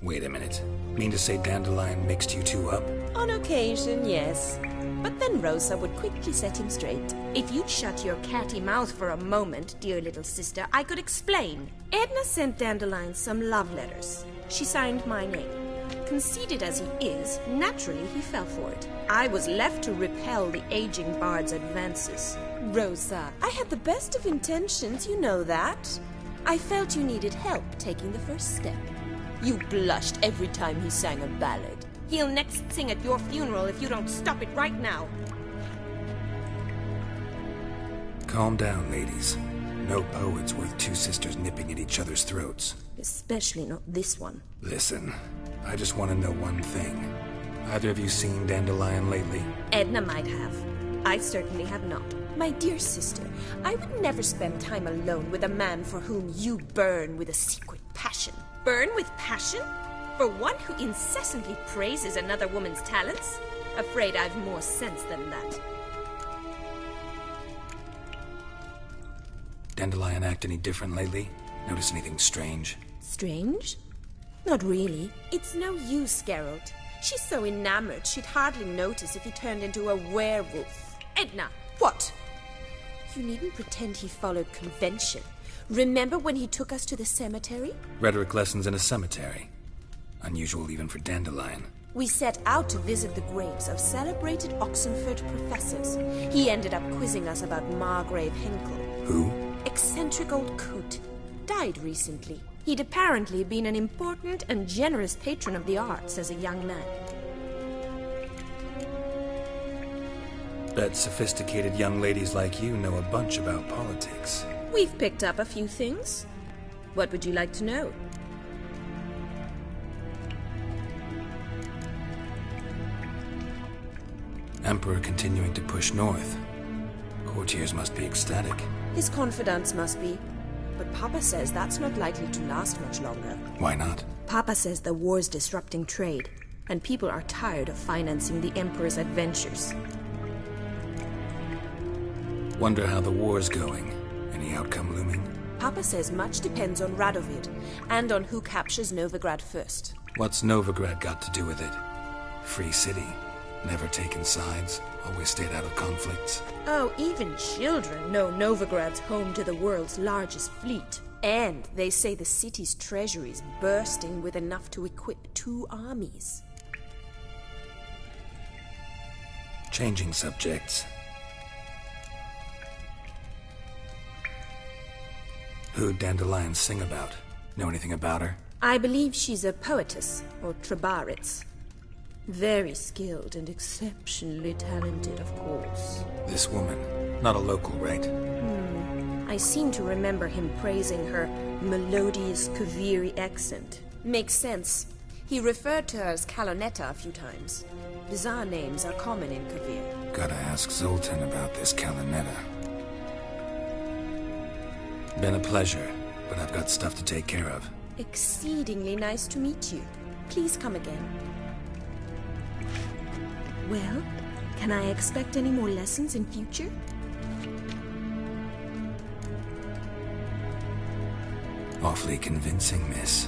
Wait a minute. Mean to say Dandelion mixed you two up? On occasion, yes. But then Rosa would quickly set him straight. If you'd shut your catty mouth for a moment, dear little sister, I could explain. Edna sent Dandelion some love letters. She signed my name. Conceited as he is, naturally he fell for it. I was left to repel the aging bard's advances. Rosa, I had the best of intentions, you know that. I felt you needed help taking the first step. You blushed every time he sang a ballad. He'll next sing at your funeral if you don't stop it right now. Calm down, ladies. No poet's worth two sisters nipping at each other's throats. Especially not this one. Listen, I just want to know one thing. Either of you seen Dandelion lately? Edna might have. I certainly have not. My dear sister, I would never spend time alone with a man for whom you burn with a secret passion. Burn with passion? For one who incessantly praises another woman's talents? Afraid I've more sense than that. Dandelion act any different lately? Notice anything strange? Strange? Not really. It's no use, Geralt. She's so enamored she'd hardly notice if he turned into a werewolf. Edna, what? You needn't pretend he followed convention. Remember when he took us to the cemetery? Rhetoric lessons in a cemetery. Unusual even for Dandelion. We set out to visit the graves of celebrated Oxenford professors. He ended up quizzing us about Margrave Henkel. Who? Eccentric old coot. Died recently. He'd apparently been an important and generous patron of the arts as a young man. Bet sophisticated young ladies like you know a bunch about politics. We've picked up a few things. What would you like to know? Emperor continuing to push north. Courtiers must be ecstatic. His confidants must be. But Papa says that's not likely to last much longer. Why not? Papa says the war's disrupting trade, and people are tired of financing the Emperor's adventures. Wonder how the war's going. Any outcome looming? Papa says much depends on Radovid, and on who captures Novigrad first. What's Novigrad got to do with it? Free city. Never taken sides. Always stayed out of conflicts. Oh, even children know Novigrad's home to the world's largest fleet. And they say the city's treasury's bursting with enough to equip 2 armies. Changing subjects. Who'd Dandelion sing about? Know anything about her? I believe she's a poetess, or Trebaritz. Very skilled and exceptionally talented, of course. This woman. Not a local, right? I seem to remember him praising her melodious Kaviri accent. Makes sense. He referred to her as Kalonetta a few times. Bizarre names are common in Kavir. Gotta ask Zoltan about this Kalonetta. Been a pleasure, but I've got stuff to take care of. Exceedingly nice to meet you. Please come again. Well, can I expect any more lessons in future? Awfully convincing, miss.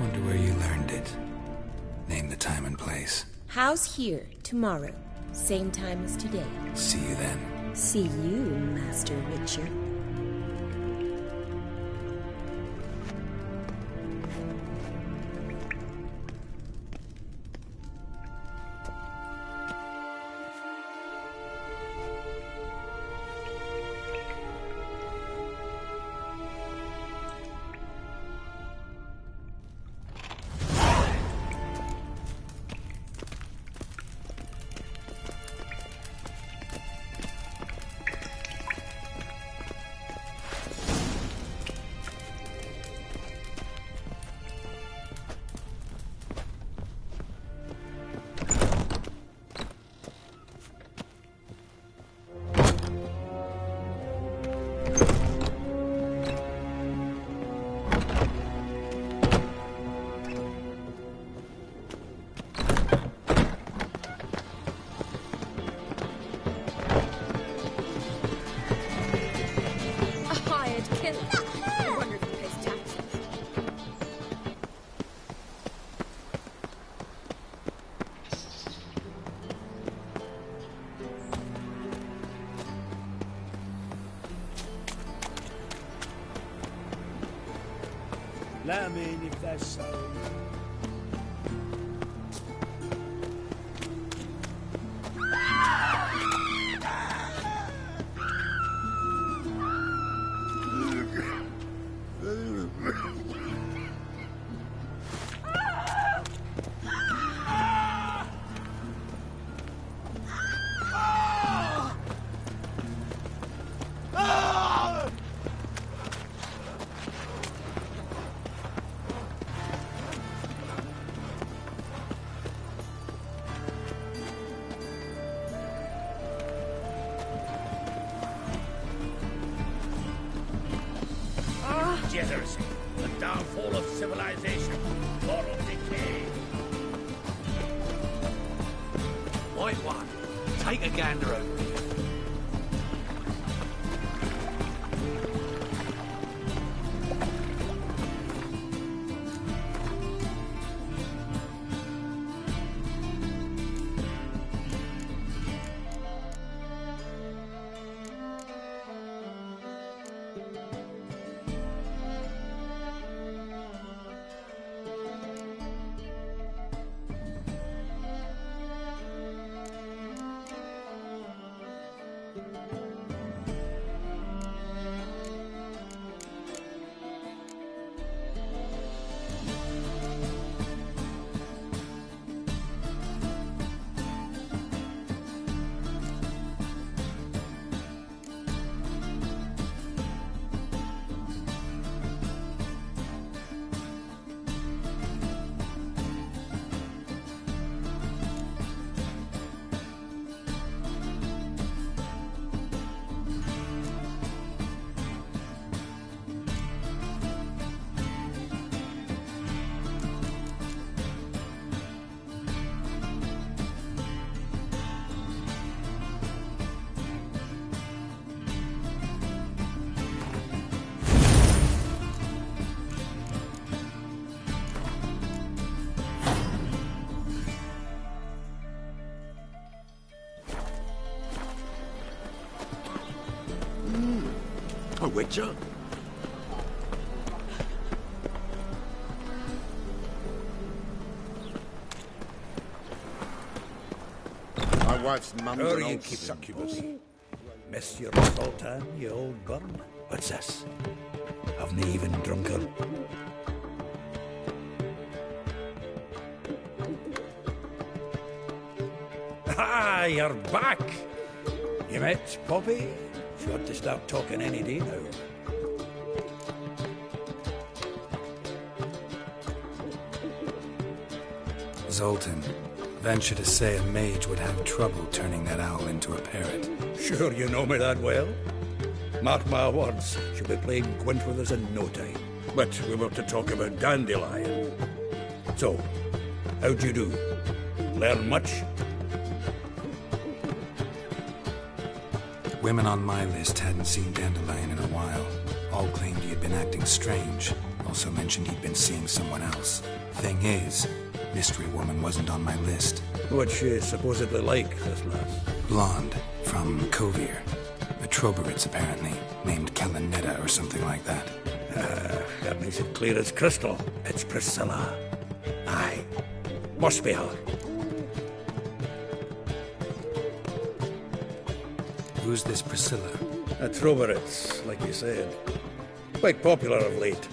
Wonder where you learned it. Name the time and place. House here, tomorrow. Same time as today. See you then. See you, Master Witcher. Let 'em in if they're sorry. Degeneracy, the downfall of civilization, moral decay. White One, take a gander over here. A witcher? My wife's mum's How are an you old keeping, succubus. boss? Miss your sultan, you old burn? What's this? Haven't even drunk her? Ah, you're back! You met Poppy? She ought to start talking any day now. Zoltan, venture to say a mage would have trouble turning that owl into a parrot. Sure you know me that well? Mark my words, she'll be playing quint with us in no time. But we were to talk about Dandelion. So, how'd you do? Learn much? Women on my list hadn't seen Dandelion in a while. All claimed he had been acting strange. Also mentioned he'd been seeing someone else. Thing is, Mystery Woman wasn't on my list. What's she supposedly like, this lass? Blonde, from Kovir. A Troberitz, apparently, named Kalanetta or something like that. That makes it clear as crystal. It's Priscilla. Aye. Must be her. Who's this Priscilla? A Troberitz, like you said. Quite popular of late.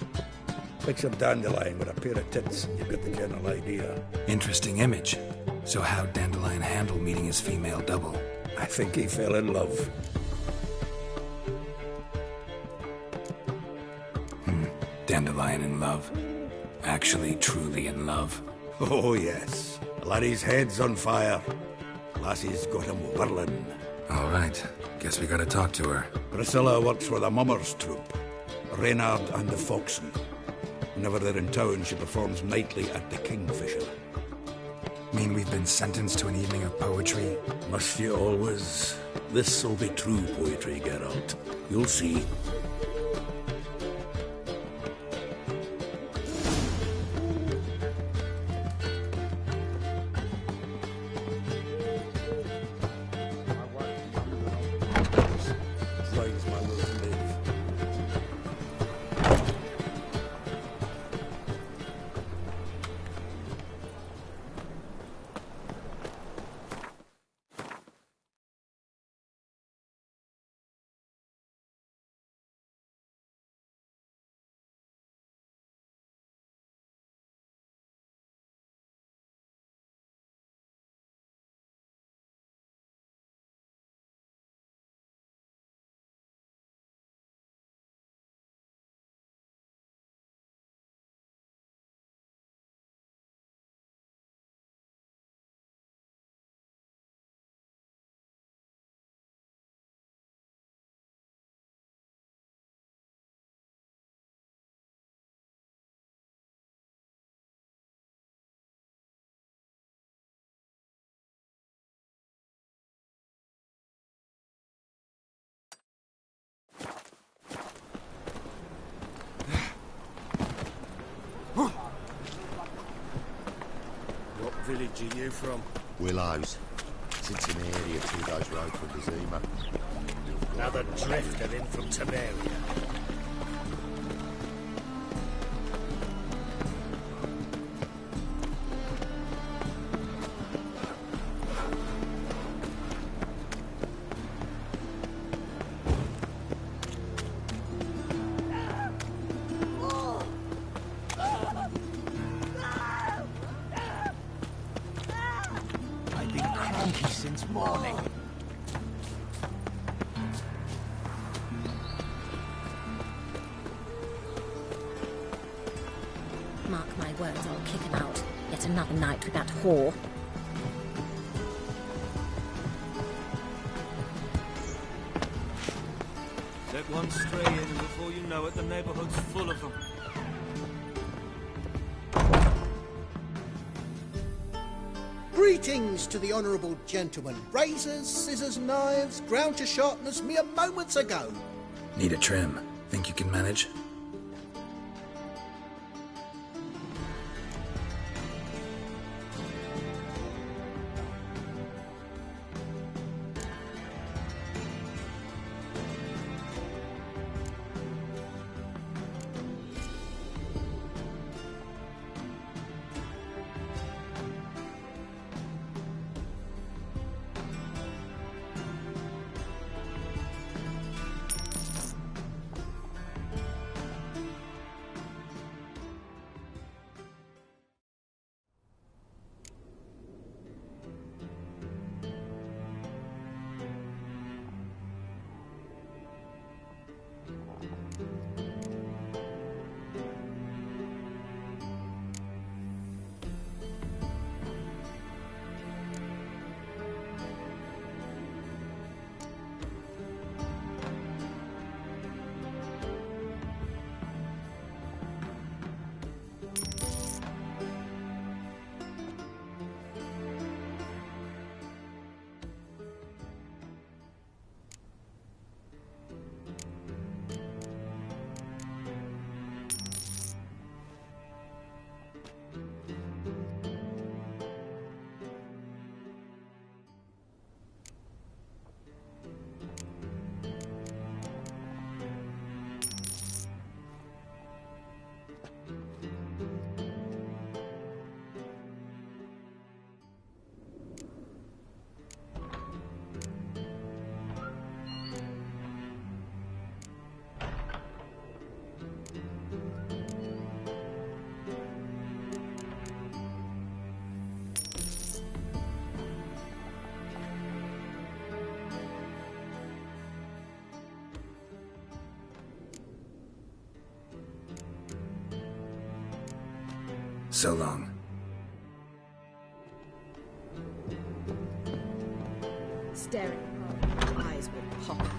Picture Dandelion with a pair of tits, you've got the general idea. Interesting image. So how'd Dandelion handle meeting his female double? I think he fell in love. Dandelion in love. Actually, truly in love. Oh, yes. Laddie's head's on fire. Lassie's got him whirling. All right. Guess we gotta talk to her. Priscilla works for the Mummers troupe. Reynard and the Foxen. Whenever they're in town, she performs nightly at the Kingfisher. Mean we've been sentenced to an evening of poetry? Must you always? This'll be true poetry, Geralt. You'll see. village are you from? Willows. Sits in the area 2 days' road from Vizima. Another drifter in from Temeria. I've been cranky since morning. Mark my words, I'll kick him out. Yet another night with that whore. Let one stray in, and before you know it, the neighborhood's full of them. Greetings to the honourable gentleman. Razors, scissors, knives, ground to sharpness mere moments ago. Need a trim. Think you can manage? So long. Staring at her, eyes will pop out.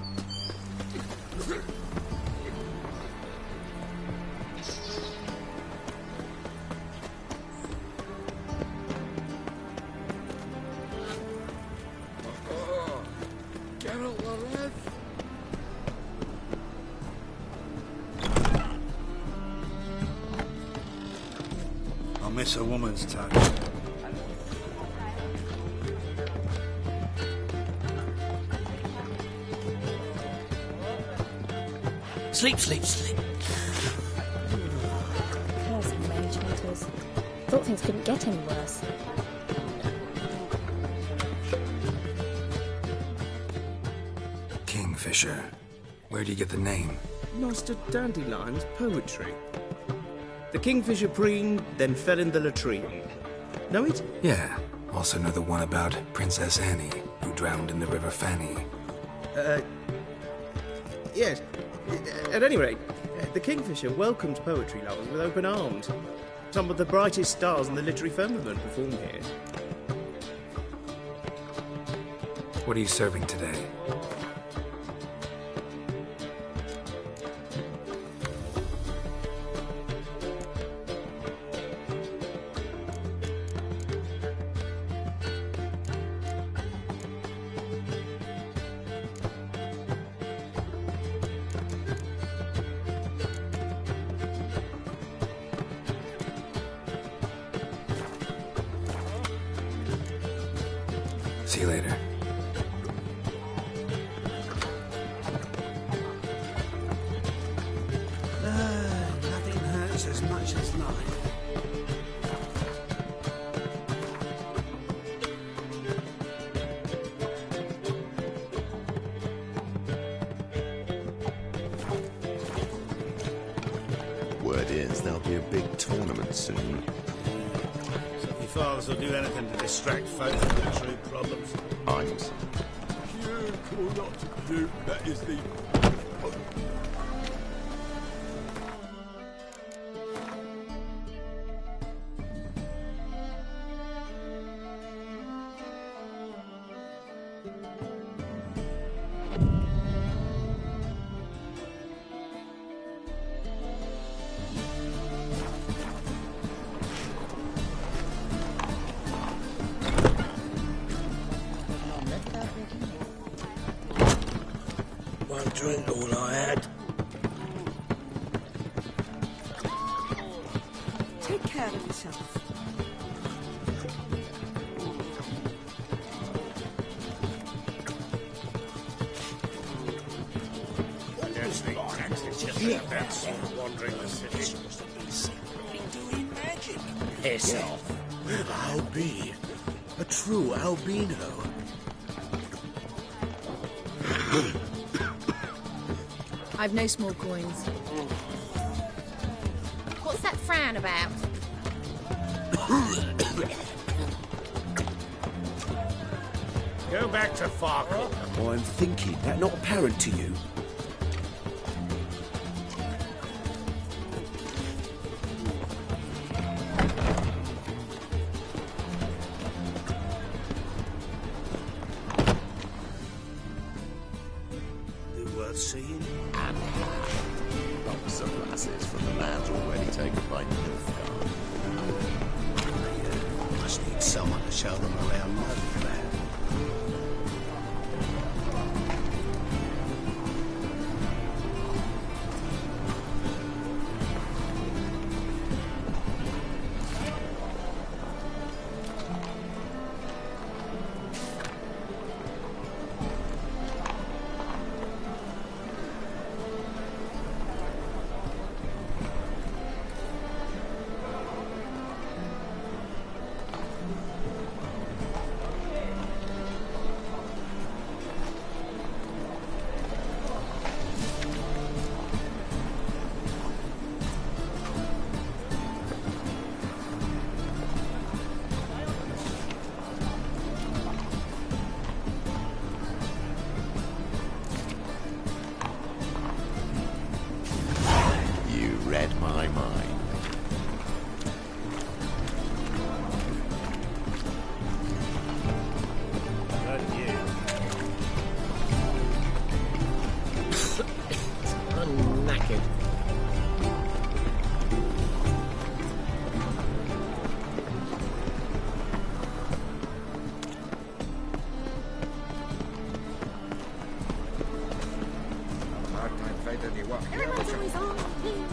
I'll miss a woman's touch. Sleep, sleep, sleep. Curse mage hunters. Thought things couldn't get any worse. Kingfisher. Where do you get the name? Master Dandelion's poetry. The kingfisher preened, then fell in the latrine. Know it? Yeah. Also know the one about Princess Annie, who drowned in the River Fanny. Yes. At any rate, the kingfisher welcomes poetry lovers with open arms. Some of the brightest stars in the literary firmament perform here. What are you serving today? See you later. Nothing hurts as much as life. Word is there'll be a big tournament soon. So your fathers will do anything to distract folk from their true problems. I'm Or not do, that is the... One drink, all I had. Take care of yourself. I don't think taxes just like that sort of wandering the city. Doing magic. Piss off. I'll be a true albino. I've no small coins. What's that frown about? Go back to Farkle. Oh, I'm thinking that not apparent to you. Worth seeing. And lots of lasses from the lands already taken by Nilfgaard. Must need someone to show them around Nilfgaard. Read my mind. Not you. I'm knackered. Everyone's always on here.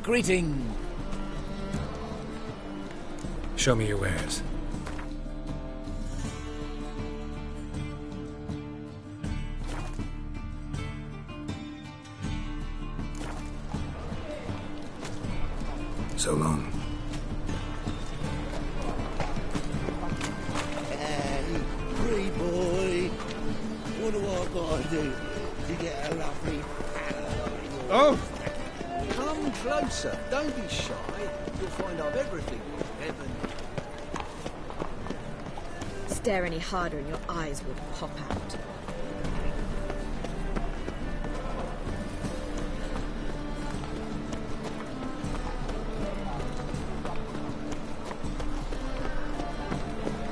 Greeting. Show me your wares. So long. Hey, free boy. What do I gotta do to get a lovely Oh! Come closer. Don't be shy. You'll find I've everything. Heaven. Stare any harder and your eyes will pop out.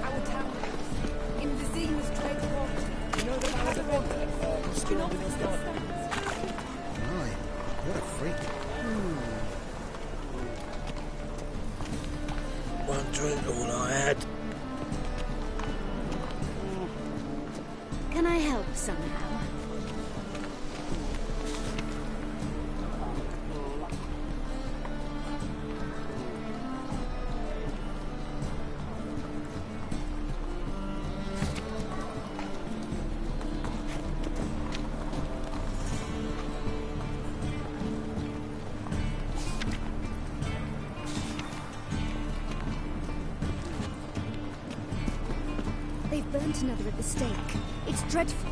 Our town in the Zemus trade port. You know the man of the water? Do you not understand? My, what a freak. One drink, all I had. Can I burnt another at the stake. It's dreadful.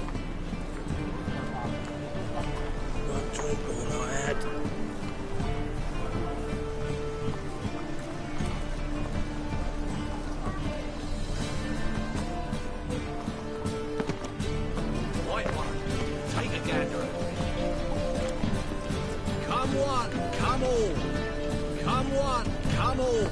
Not drink all I had. White one, take a gander at me. Come one, come all. Come one, come all.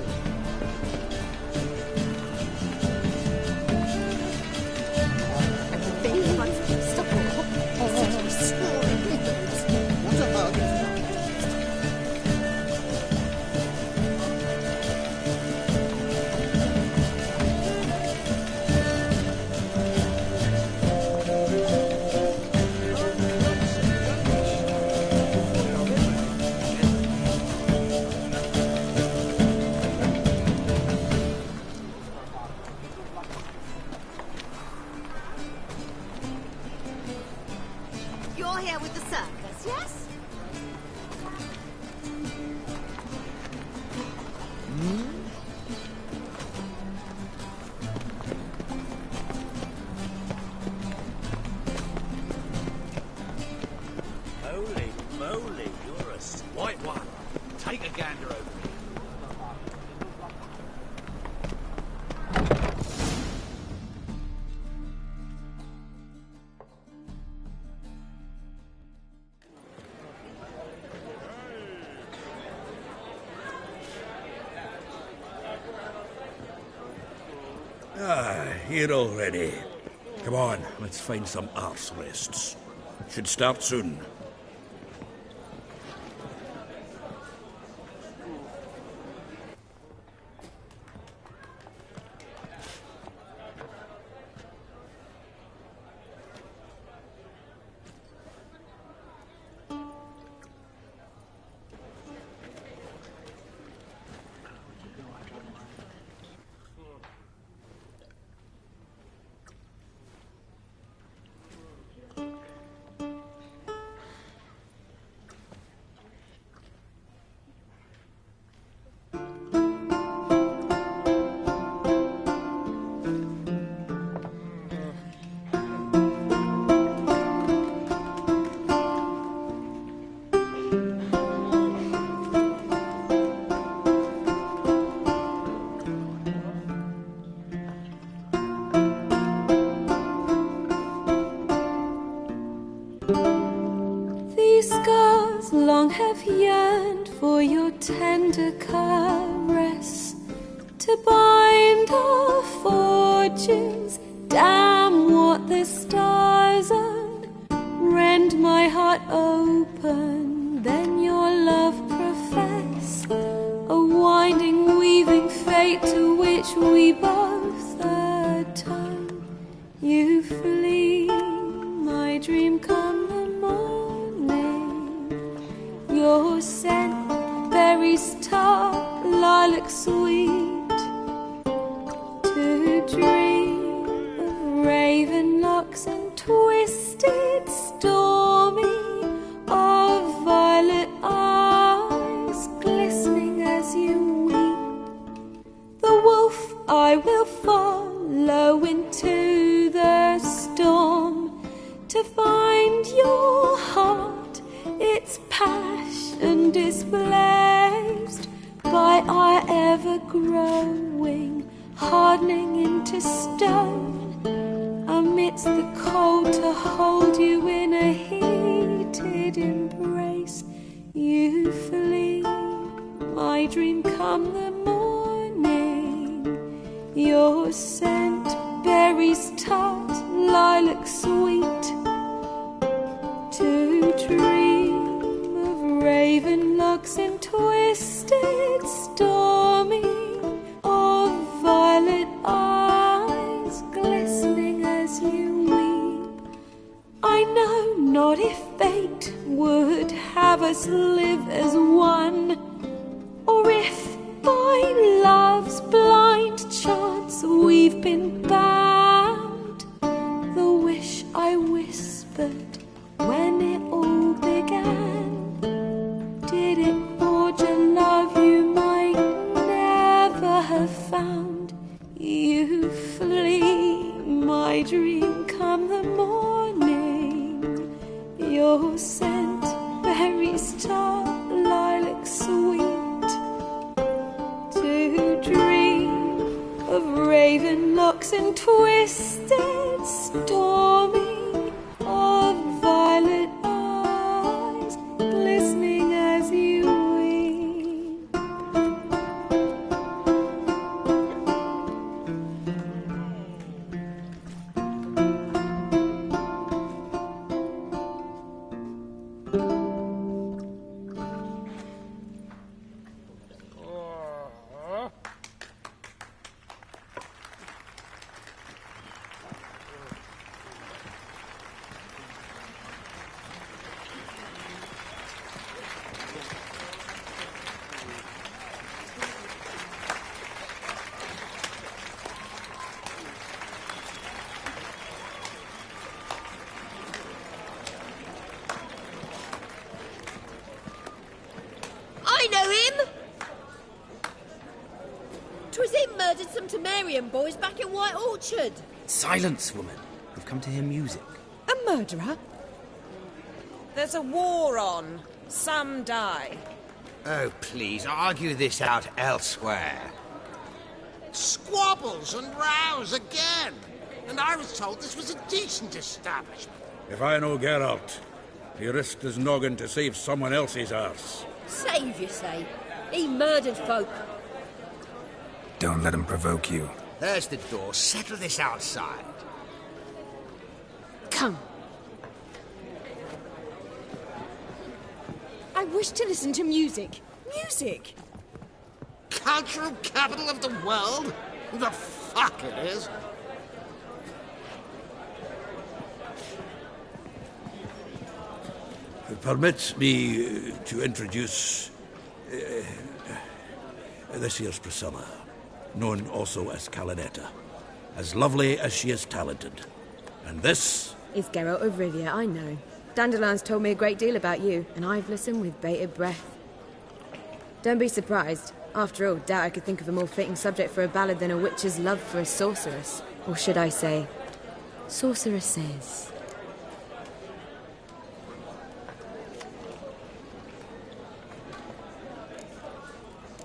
You're here with the circus, yes? Holy moly, you're a white one. Take a gander over me. Here already. Come on, let's find some arse rests. Should start soon. These scars long have yearned for your tender caress, to bind our fortunes. Damn what the stars own. Rend my heart open, then your love profess, a winding, weaving fate to which we both atone. You flee, my dream come the morning. Your scent, berries tart, lilac sweet, to dream of raven locks and twisted, stormy, of violet eyes glistening as you weep. The wolf I will follow into the storm, to find your heart, its passion displaced by our ever-growing, hardening into stone, amidst the cold to hold you in a heated embrace. You flee, my dream come the morning, your scent, berries tart, lilac sweet, to dream of raven locks and twisted, stormy, of violet eyes glistening as you weep. I know not if fate would have us live as one, or if by love's blind chance we've been bound. The wish I whispered when it all began, did it forge a love you might never have found? You flee, my star, lilac sweet, to dream of raven locks and twisted stormy, of violet eyes glistening as you weep. I know him! 'Twas him murdered some Temerian boys back in White Orchard. Silence, woman. We've come to hear music. A murderer? There's a war on. Some die. Oh, please, argue this out elsewhere. Squabbles and rows again. And I was told this was a decent establishment. If I know Geralt, he risked his noggin to save someone else's arse. Save, you say? He murdered folk. Don't let him provoke you. There's the door. Settle this outside. Come. I wish to listen to music. Music! Cultural capital of the world? Who the fuck it is? Permit me to introduce... this here's Priscilla, known also as Calinetta. As lovely as she is talented. And this... It's Geralt of Rivia, I know. Dandelion's told me a great deal about you, and I've listened with bated breath. Don't be surprised. After all, doubt I could think of a more fitting subject for a ballad than a witch's love for a sorceress. Or should I say, sorceresses.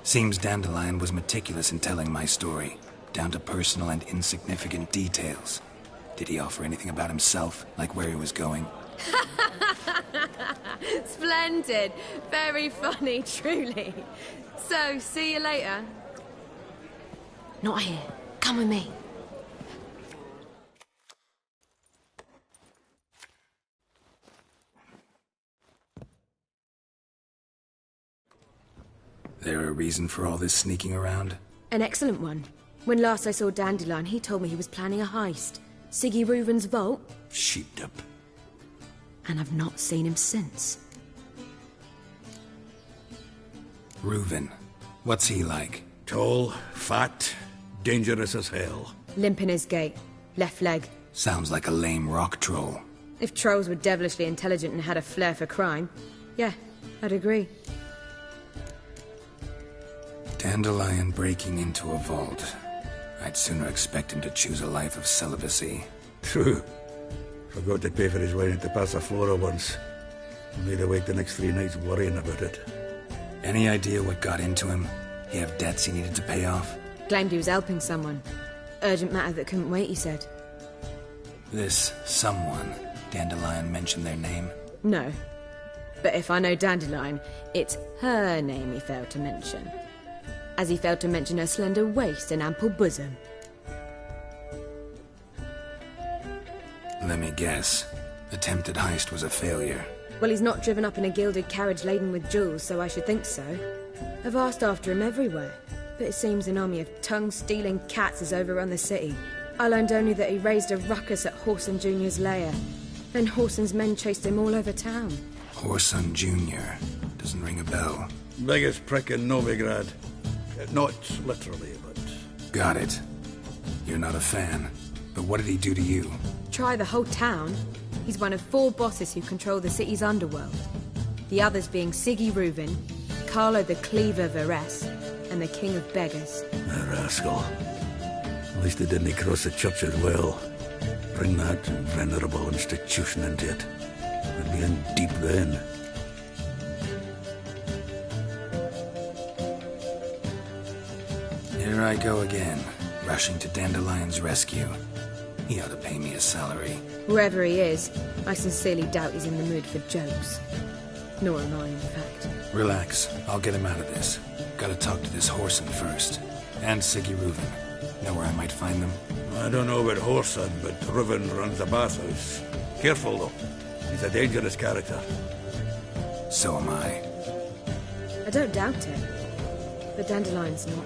Seems Dandelion was meticulous in telling my story, down to personal and insignificant details. Did he offer anything about himself, like where he was going? Splendid. Very funny, truly. So, see you later. Not here. Come with me. There a reason for all this sneaking around? An excellent one. When last I saw Dandelion, he told me he was planning a heist. Siggy Reuven's vault. Sheeped up. And I've not seen him since. Reuven. What's he like? Tall, fat, dangerous as hell. Limp in his gait. Left leg. Sounds like a lame rock troll. If trolls were devilishly intelligent and had a flair for crime, yeah, I'd agree. Dandelion breaking into a vault. I'd sooner expect him to choose a life of celibacy. True. Forgot to pay for his wine at the Passaflora once. Made awake the next 3 nights worrying about it. Any idea what got into him? He have debts he needed to pay off? Claimed he was helping someone. Urgent matter that couldn't wait, he said. This someone, Dandelion mentioned their name? No. But if I know Dandelion, it's her name he failed to mention. As he failed to mention her slender waist and ample bosom. Let me guess. Attempted heist was a failure. Well, he's not driven up in a gilded carriage laden with jewels, so I should think so. I've asked after him everywhere, but it seems an army of tongue-stealing cats has overrun the city. I learned only that he raised a ruckus at Whoreson Jr.'s lair. Then Whoreson's men chased him all over town. Whoreson Jr. Doesn't ring a bell. Biggest prick in Novigrad. Not literally, but... Got it. You're not a fan. But what did he do to you? Try the whole town. He's one of 4 bosses who control the city's underworld. The others being Siggy Reuven, Carlo the Cleaver Varese, and the King of Beggars. A rascal. At least they didn't cross the church as well. Bring that venerable institution into it. We'd be in deep then. There I go again, rushing to Dandelion's rescue. He ought to pay me a salary. Whoever he is, I sincerely doubt he's in the mood for jokes. Nor am I, in fact. Relax, I'll get him out of this. Gotta talk to this Whoreson first. And Siggy Reuven. Know where I might find them? I don't know about Whoreson, but Reuven runs a bathhouse. Careful, though. He's a dangerous character. So am I. I don't doubt it. But Dandelion's not.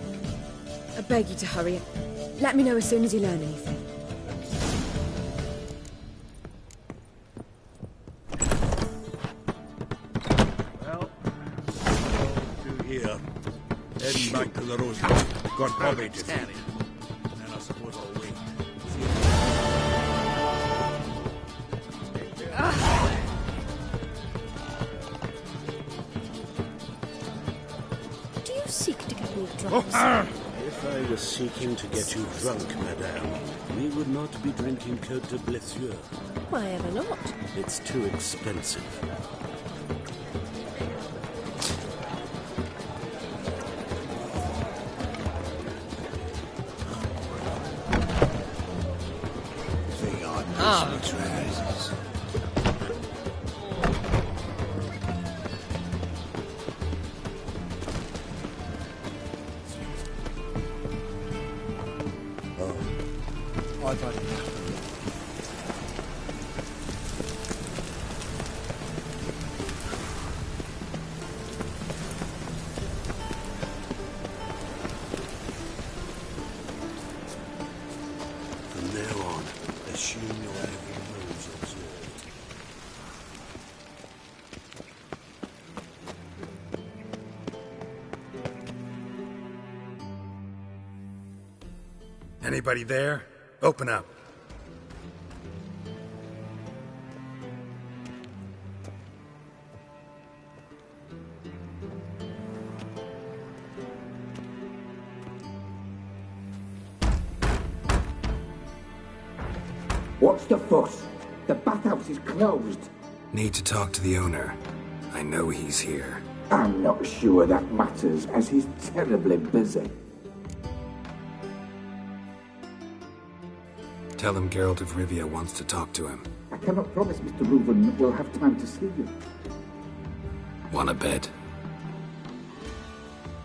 I beg you to hurry. Let me know as soon as you learn anything. Well, through here. Heading back to the Rosemary. Got Bobby to feed. Then I suppose I'll wait. Do you seek to get me drunk? If I was seeking to get you drunk, madame, we would not be drinking Côte de Blessure. Why ever not? It's too expensive. I've had enough. From now on, assume your every move's observed. Anybody there? Open up. What's the fuss? The bathhouse is closed. Need to talk to the owner. I know he's here. I'm not sure that matters, as he's terribly busy. Tell him Geralt of Rivia wants to talk to him. I cannot promise Mr. Reuven will have time to see you. Want a bed?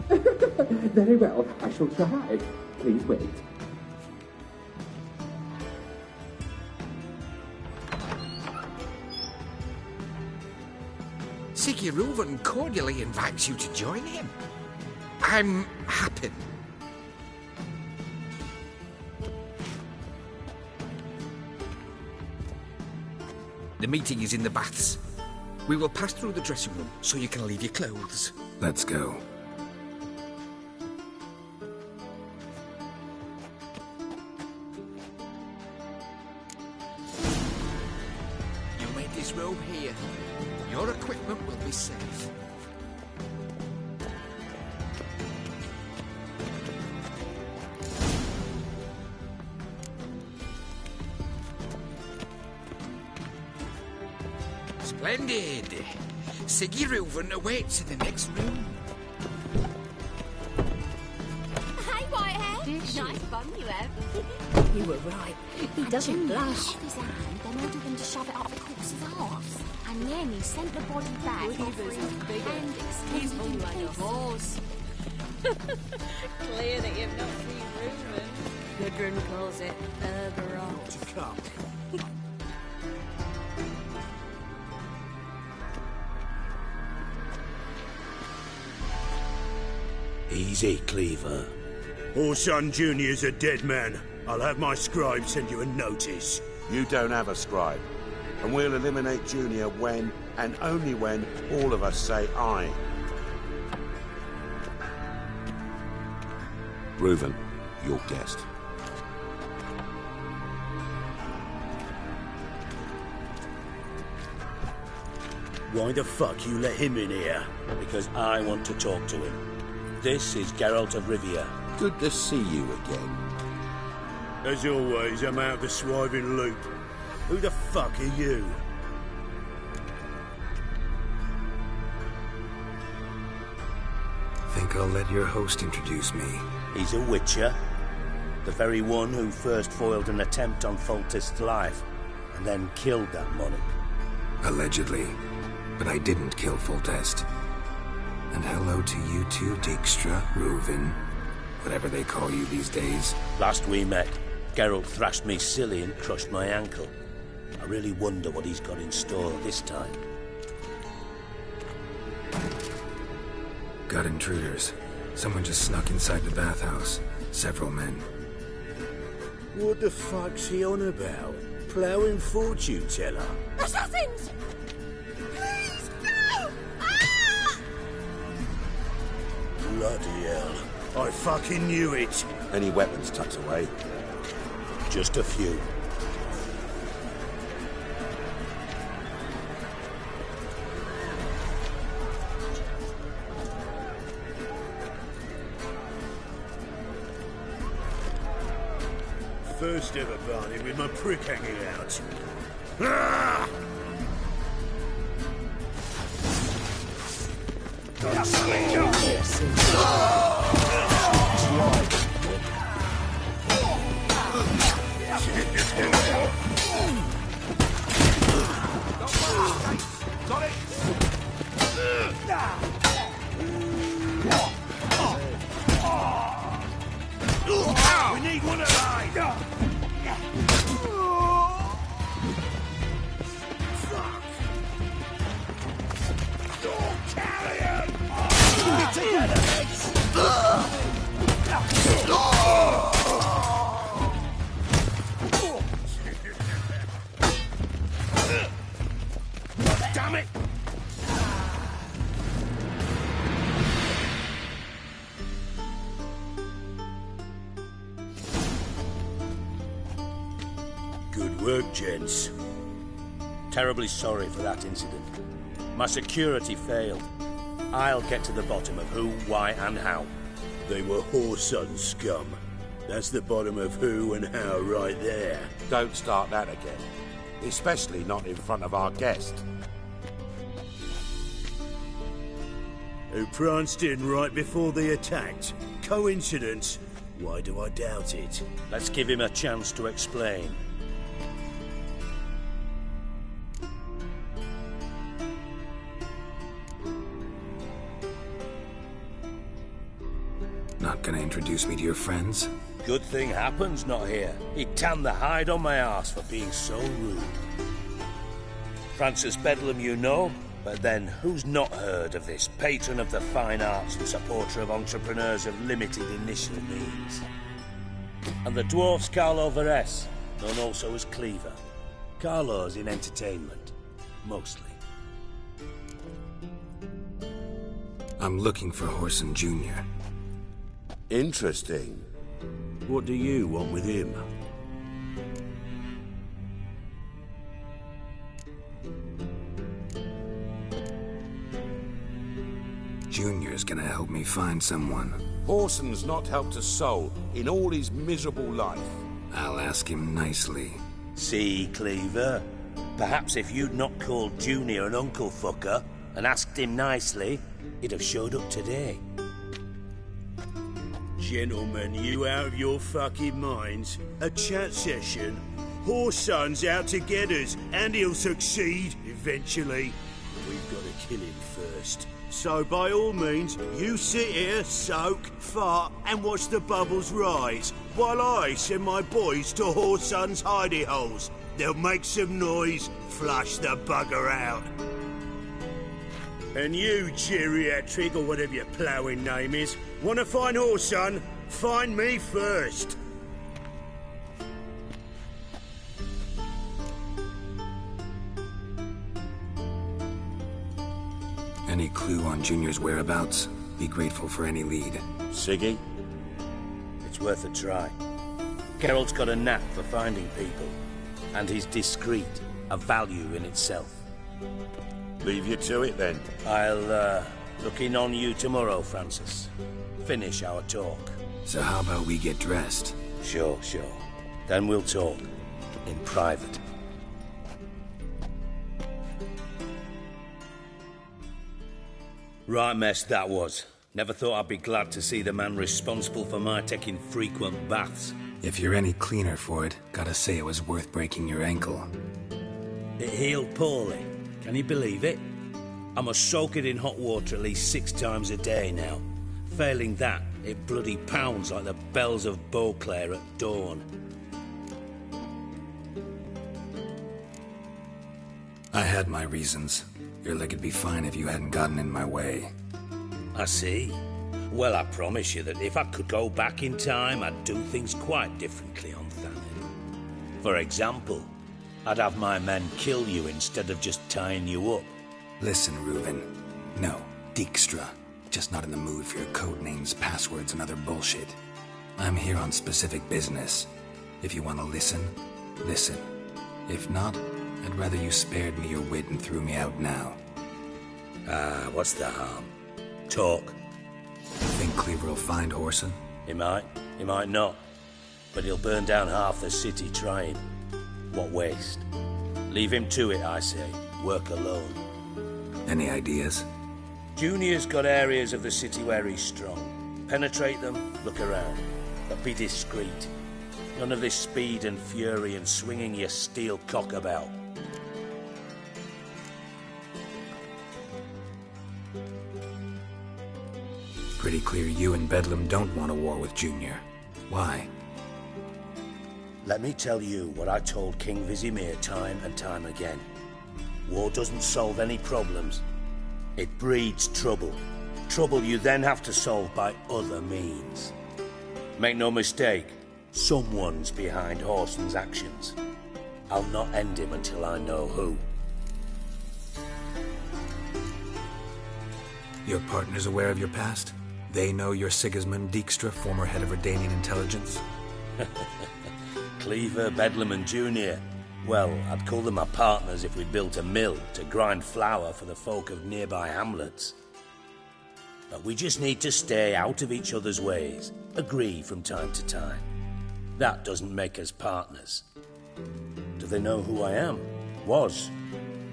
Very well, I shall try. Please wait. Siggy Reuven cordially invites you to join him. I'm happy. The meeting is in the baths. We will pass through the dressing room so you can leave your clothes. Let's go. You made this robe here. Your equipment will be safe. Splendid. Siggy Reuven awaits in the next room. Hey, Whitehead. Nice bum you have. You were right. He doesn't Jimmy blush. held his hand, then ordered him to shove it up the corpse's arse. And then he sent the body back, offering and He's extended more in like a peace. horse. Clear that you've not seen Reuven. Gudrun calls it Urberot. To come. Easy, Cleaver. Orson Jr.'s a dead man. I'll have my scribe send you a notice. You don't have a scribe. And we'll eliminate Junior when, and only when, all of us say aye. Reuven, your guest. Why the fuck you let him in here? Because I want to talk to him. This is Geralt of Rivia. Good to see you again. As always, I'm out of the swiving loop. Who the fuck are you? think I'll let your host introduce me. He's a witcher. The very one who first foiled an attempt on Foltest's life, and then killed that monarch. Allegedly. But I didn't kill Foltest. And hello to you too, Dijkstra, Reuven, whatever they call you these days. Last we met, Geralt thrashed me silly and crushed my ankle. I really wonder what he's got in store this time. Got intruders. Someone just snuck inside the bathhouse. Several men. What the fuck's he on about? Ploughing fortune teller? Assassins! Please, no! Ah! Bloody hell. I fucking knew it. Any weapons tucked away? Just a few. First ever party with my prick hanging out. Ah! We need one alive! Damn it! Good work, gents. Terribly sorry for that incident. My security failed. I'll get to the bottom of who, why, and how. They were whoreson scum. That's the bottom of who and how right there. Don't start that again. Especially not in front of our guest. Who pranced in right before they attacked. Coincidence? Why do I doubt it? Let's give him a chance to explain. Not gonna introduce me to your friends? Good thing Happen's not here. He'd tan the hide on my arse for being so rude. Francis Bedlam you know, but then who's not heard of this patron of the fine arts and supporter of entrepreneurs of limited initial means? And the dwarf's Carlo Veres, known also as Cleaver. Carlo's in entertainment, mostly. I'm looking for Whoreson Jr. Interesting. What do you want with him? Junior's gonna help me find someone. Whoreson's not helped a soul in all his miserable life. I'll ask him nicely. See, Cleaver? Perhaps if you'd not called Junior an uncle fucker and asked him nicely, he'd have showed up today. Gentlemen, you out of your fucking minds? A chat session? Whoreson's out to get us, and he'll succeed eventually. We've got to kill him first. So by all means, you sit here, soak, fart, and watch the bubbles rise, while I send my boys to Whoreson's hidey holes. They'll make some noise, flush the bugger out. And you, geriatric, or whatever your ploughing name is, want to find Whoreson? Find me first. Any clue on Junior's whereabouts? Be grateful for any lead. Siggy? It's worth a try. Geralt's got a knack for finding people. And he's discreet, a value in itself. Leave you to it, then. I'll, look in on you tomorrow, Francis. Finish our talk. So how about we get dressed? Sure. Then we'll talk. In private. Right mess that was. Never thought I'd be glad to see the man responsible for my taking frequent baths. If you're any cleaner for it, gotta say it was worth breaking your ankle. It healed poorly. Can you believe it? I must soak it in hot water at least 6 times a day now. Failing that, it bloody pounds like the bells of Beauclair at dawn. I had my reasons. Your leg'd be fine if you hadn't gotten in my way. I see. Well, I promise you that if I could go back in time, I'd do things quite differently on Thanedd. For example, I'd have my men kill you instead of just tying you up. Listen, Reuven. No, Dijkstra. Just not in the mood for your code names, passwords, and other bullshit. I'm here on specific business. If you want to listen, listen. If not, I'd rather you spared me your wit and threw me out now. What's the harm? Talk. Think Cleaver will find Whoreson? He might not. But he'll burn down half the city trying. What waste? Leave him to it, I say. Work alone. Any ideas? Junior's got areas of the city where he's strong. Penetrate them, look around. But be discreet. None of this speed and fury and swinging your steel cock about. Pretty clear you and Bedlam don't want a war with Junior. Why? Let me tell you what I told King Vizimir time and time again. War doesn't solve any problems. It breeds trouble. Trouble you then have to solve by other means. Make no mistake, someone's behind Whoreson's actions. I'll not end him until I know who. Your partner's aware of your past? They know you're Sigismund Dijkstra, former head of Redanian intelligence? Cleaver, Bedlam and Junior. Well, I'd call them my partners if we'd built a mill to grind flour for the folk of nearby hamlets. But we just need to stay out of each other's ways, agree from time to time. That doesn't make us partners. Do they know who I am? Was.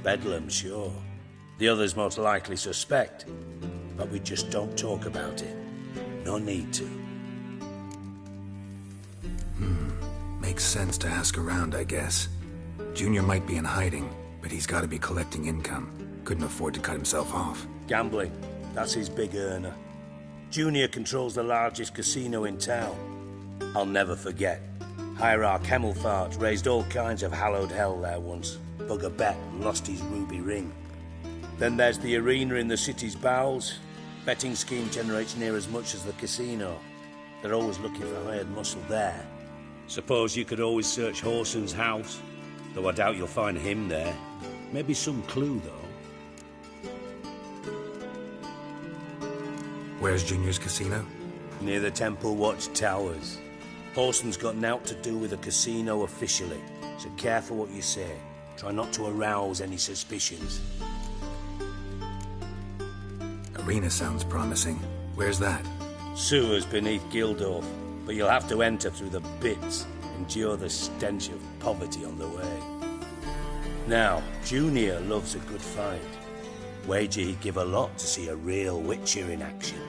Bedlam, sure. The others most likely suspect. But we just don't talk about it. No need to. Makes sense to ask around, I guess. Junior might be in hiding, but he's got to be collecting income. Couldn't afford to cut himself off. Gambling. That's his big earner. Junior controls the largest casino in town. I'll never forget. Hierarch Hemmelfart raised all kinds of hallowed hell there once. Bug a bet and lost his ruby ring. Then there's the arena in the city's bowels. Betting scheme generates near as much as the casino. They're always looking for hired muscle there. Suppose you could always search Whoreson's house. Though I doubt you'll find him there. Maybe some clue, though. Where's Junior's casino? Near the Temple Watch Towers. Whoreson's got nought to do with the casino officially, so careful what you say. Try not to arouse any suspicions. Arena sounds promising. Where's that? Sewers beneath Gildorf, but you'll have to enter through the bits, endure the stench of poverty on the way. Now, Junior loves a good fight. Wager he'd give a lot to see a real Witcher in action.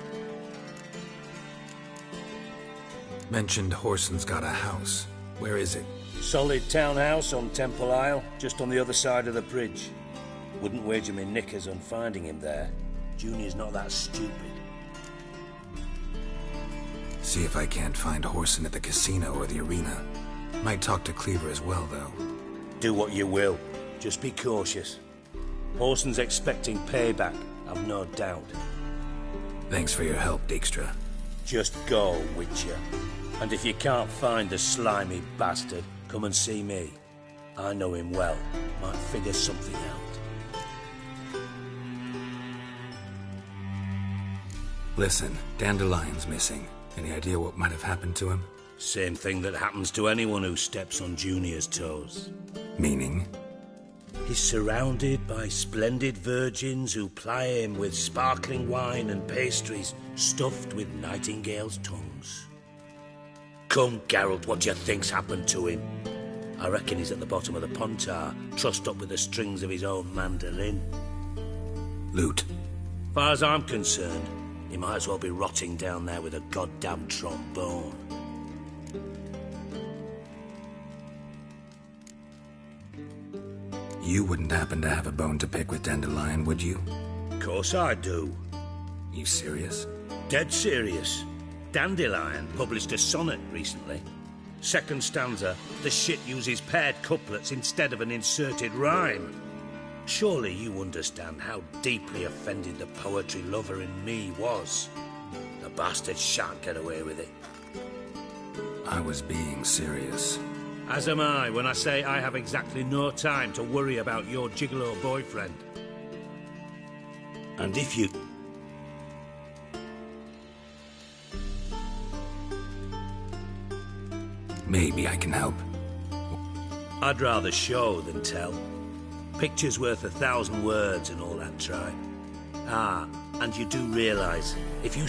Mentioned Whoreson's got a house. Where is it? Solid townhouse on Temple Isle, just on the other side of the bridge. Wouldn't wager me knickers on finding him there. Junior's not that stupid. See if I can't find Whoreson at the casino or the arena. Might talk to Cleaver as well, though. Do what you will. Just be cautious. Whoreson's expecting payback, I've no doubt. Thanks for your help, Dijkstra. Just go, Witcher. And if you can't find the slimy bastard, come and see me. I know him well. Might figure something out. Listen, Dandelion's missing. Any idea what might have happened to him? Same thing that happens to anyone who steps on Junior's toes. Meaning? He's surrounded by splendid virgins who ply him with sparkling wine and pastries stuffed with nightingales' tongues. Come, Geralt, what do you think's happened to him? I reckon he's at the bottom of the Pontar, trussed up with the strings of his own mandolin. Loot. Far as I'm concerned, He might as well be rotting down there with a goddamn trombone. You wouldn't happen to have a bone to pick with Dandelion, would you? Of course I do. You serious? Dead serious. Dandelion published a sonnet recently. Second stanza, the shit uses paired couplets instead of an inserted rhyme. Surely you understand how deeply offended the poetry lover in me was. The bastard shan't get away with it. I was being serious. As am I when I say I have exactly no time to worry about your gigolo boyfriend. And if you... Maybe I can help. I'd rather show than tell. Picture's worth 1,000 words and all that tribe. Ah, and you do realise, if you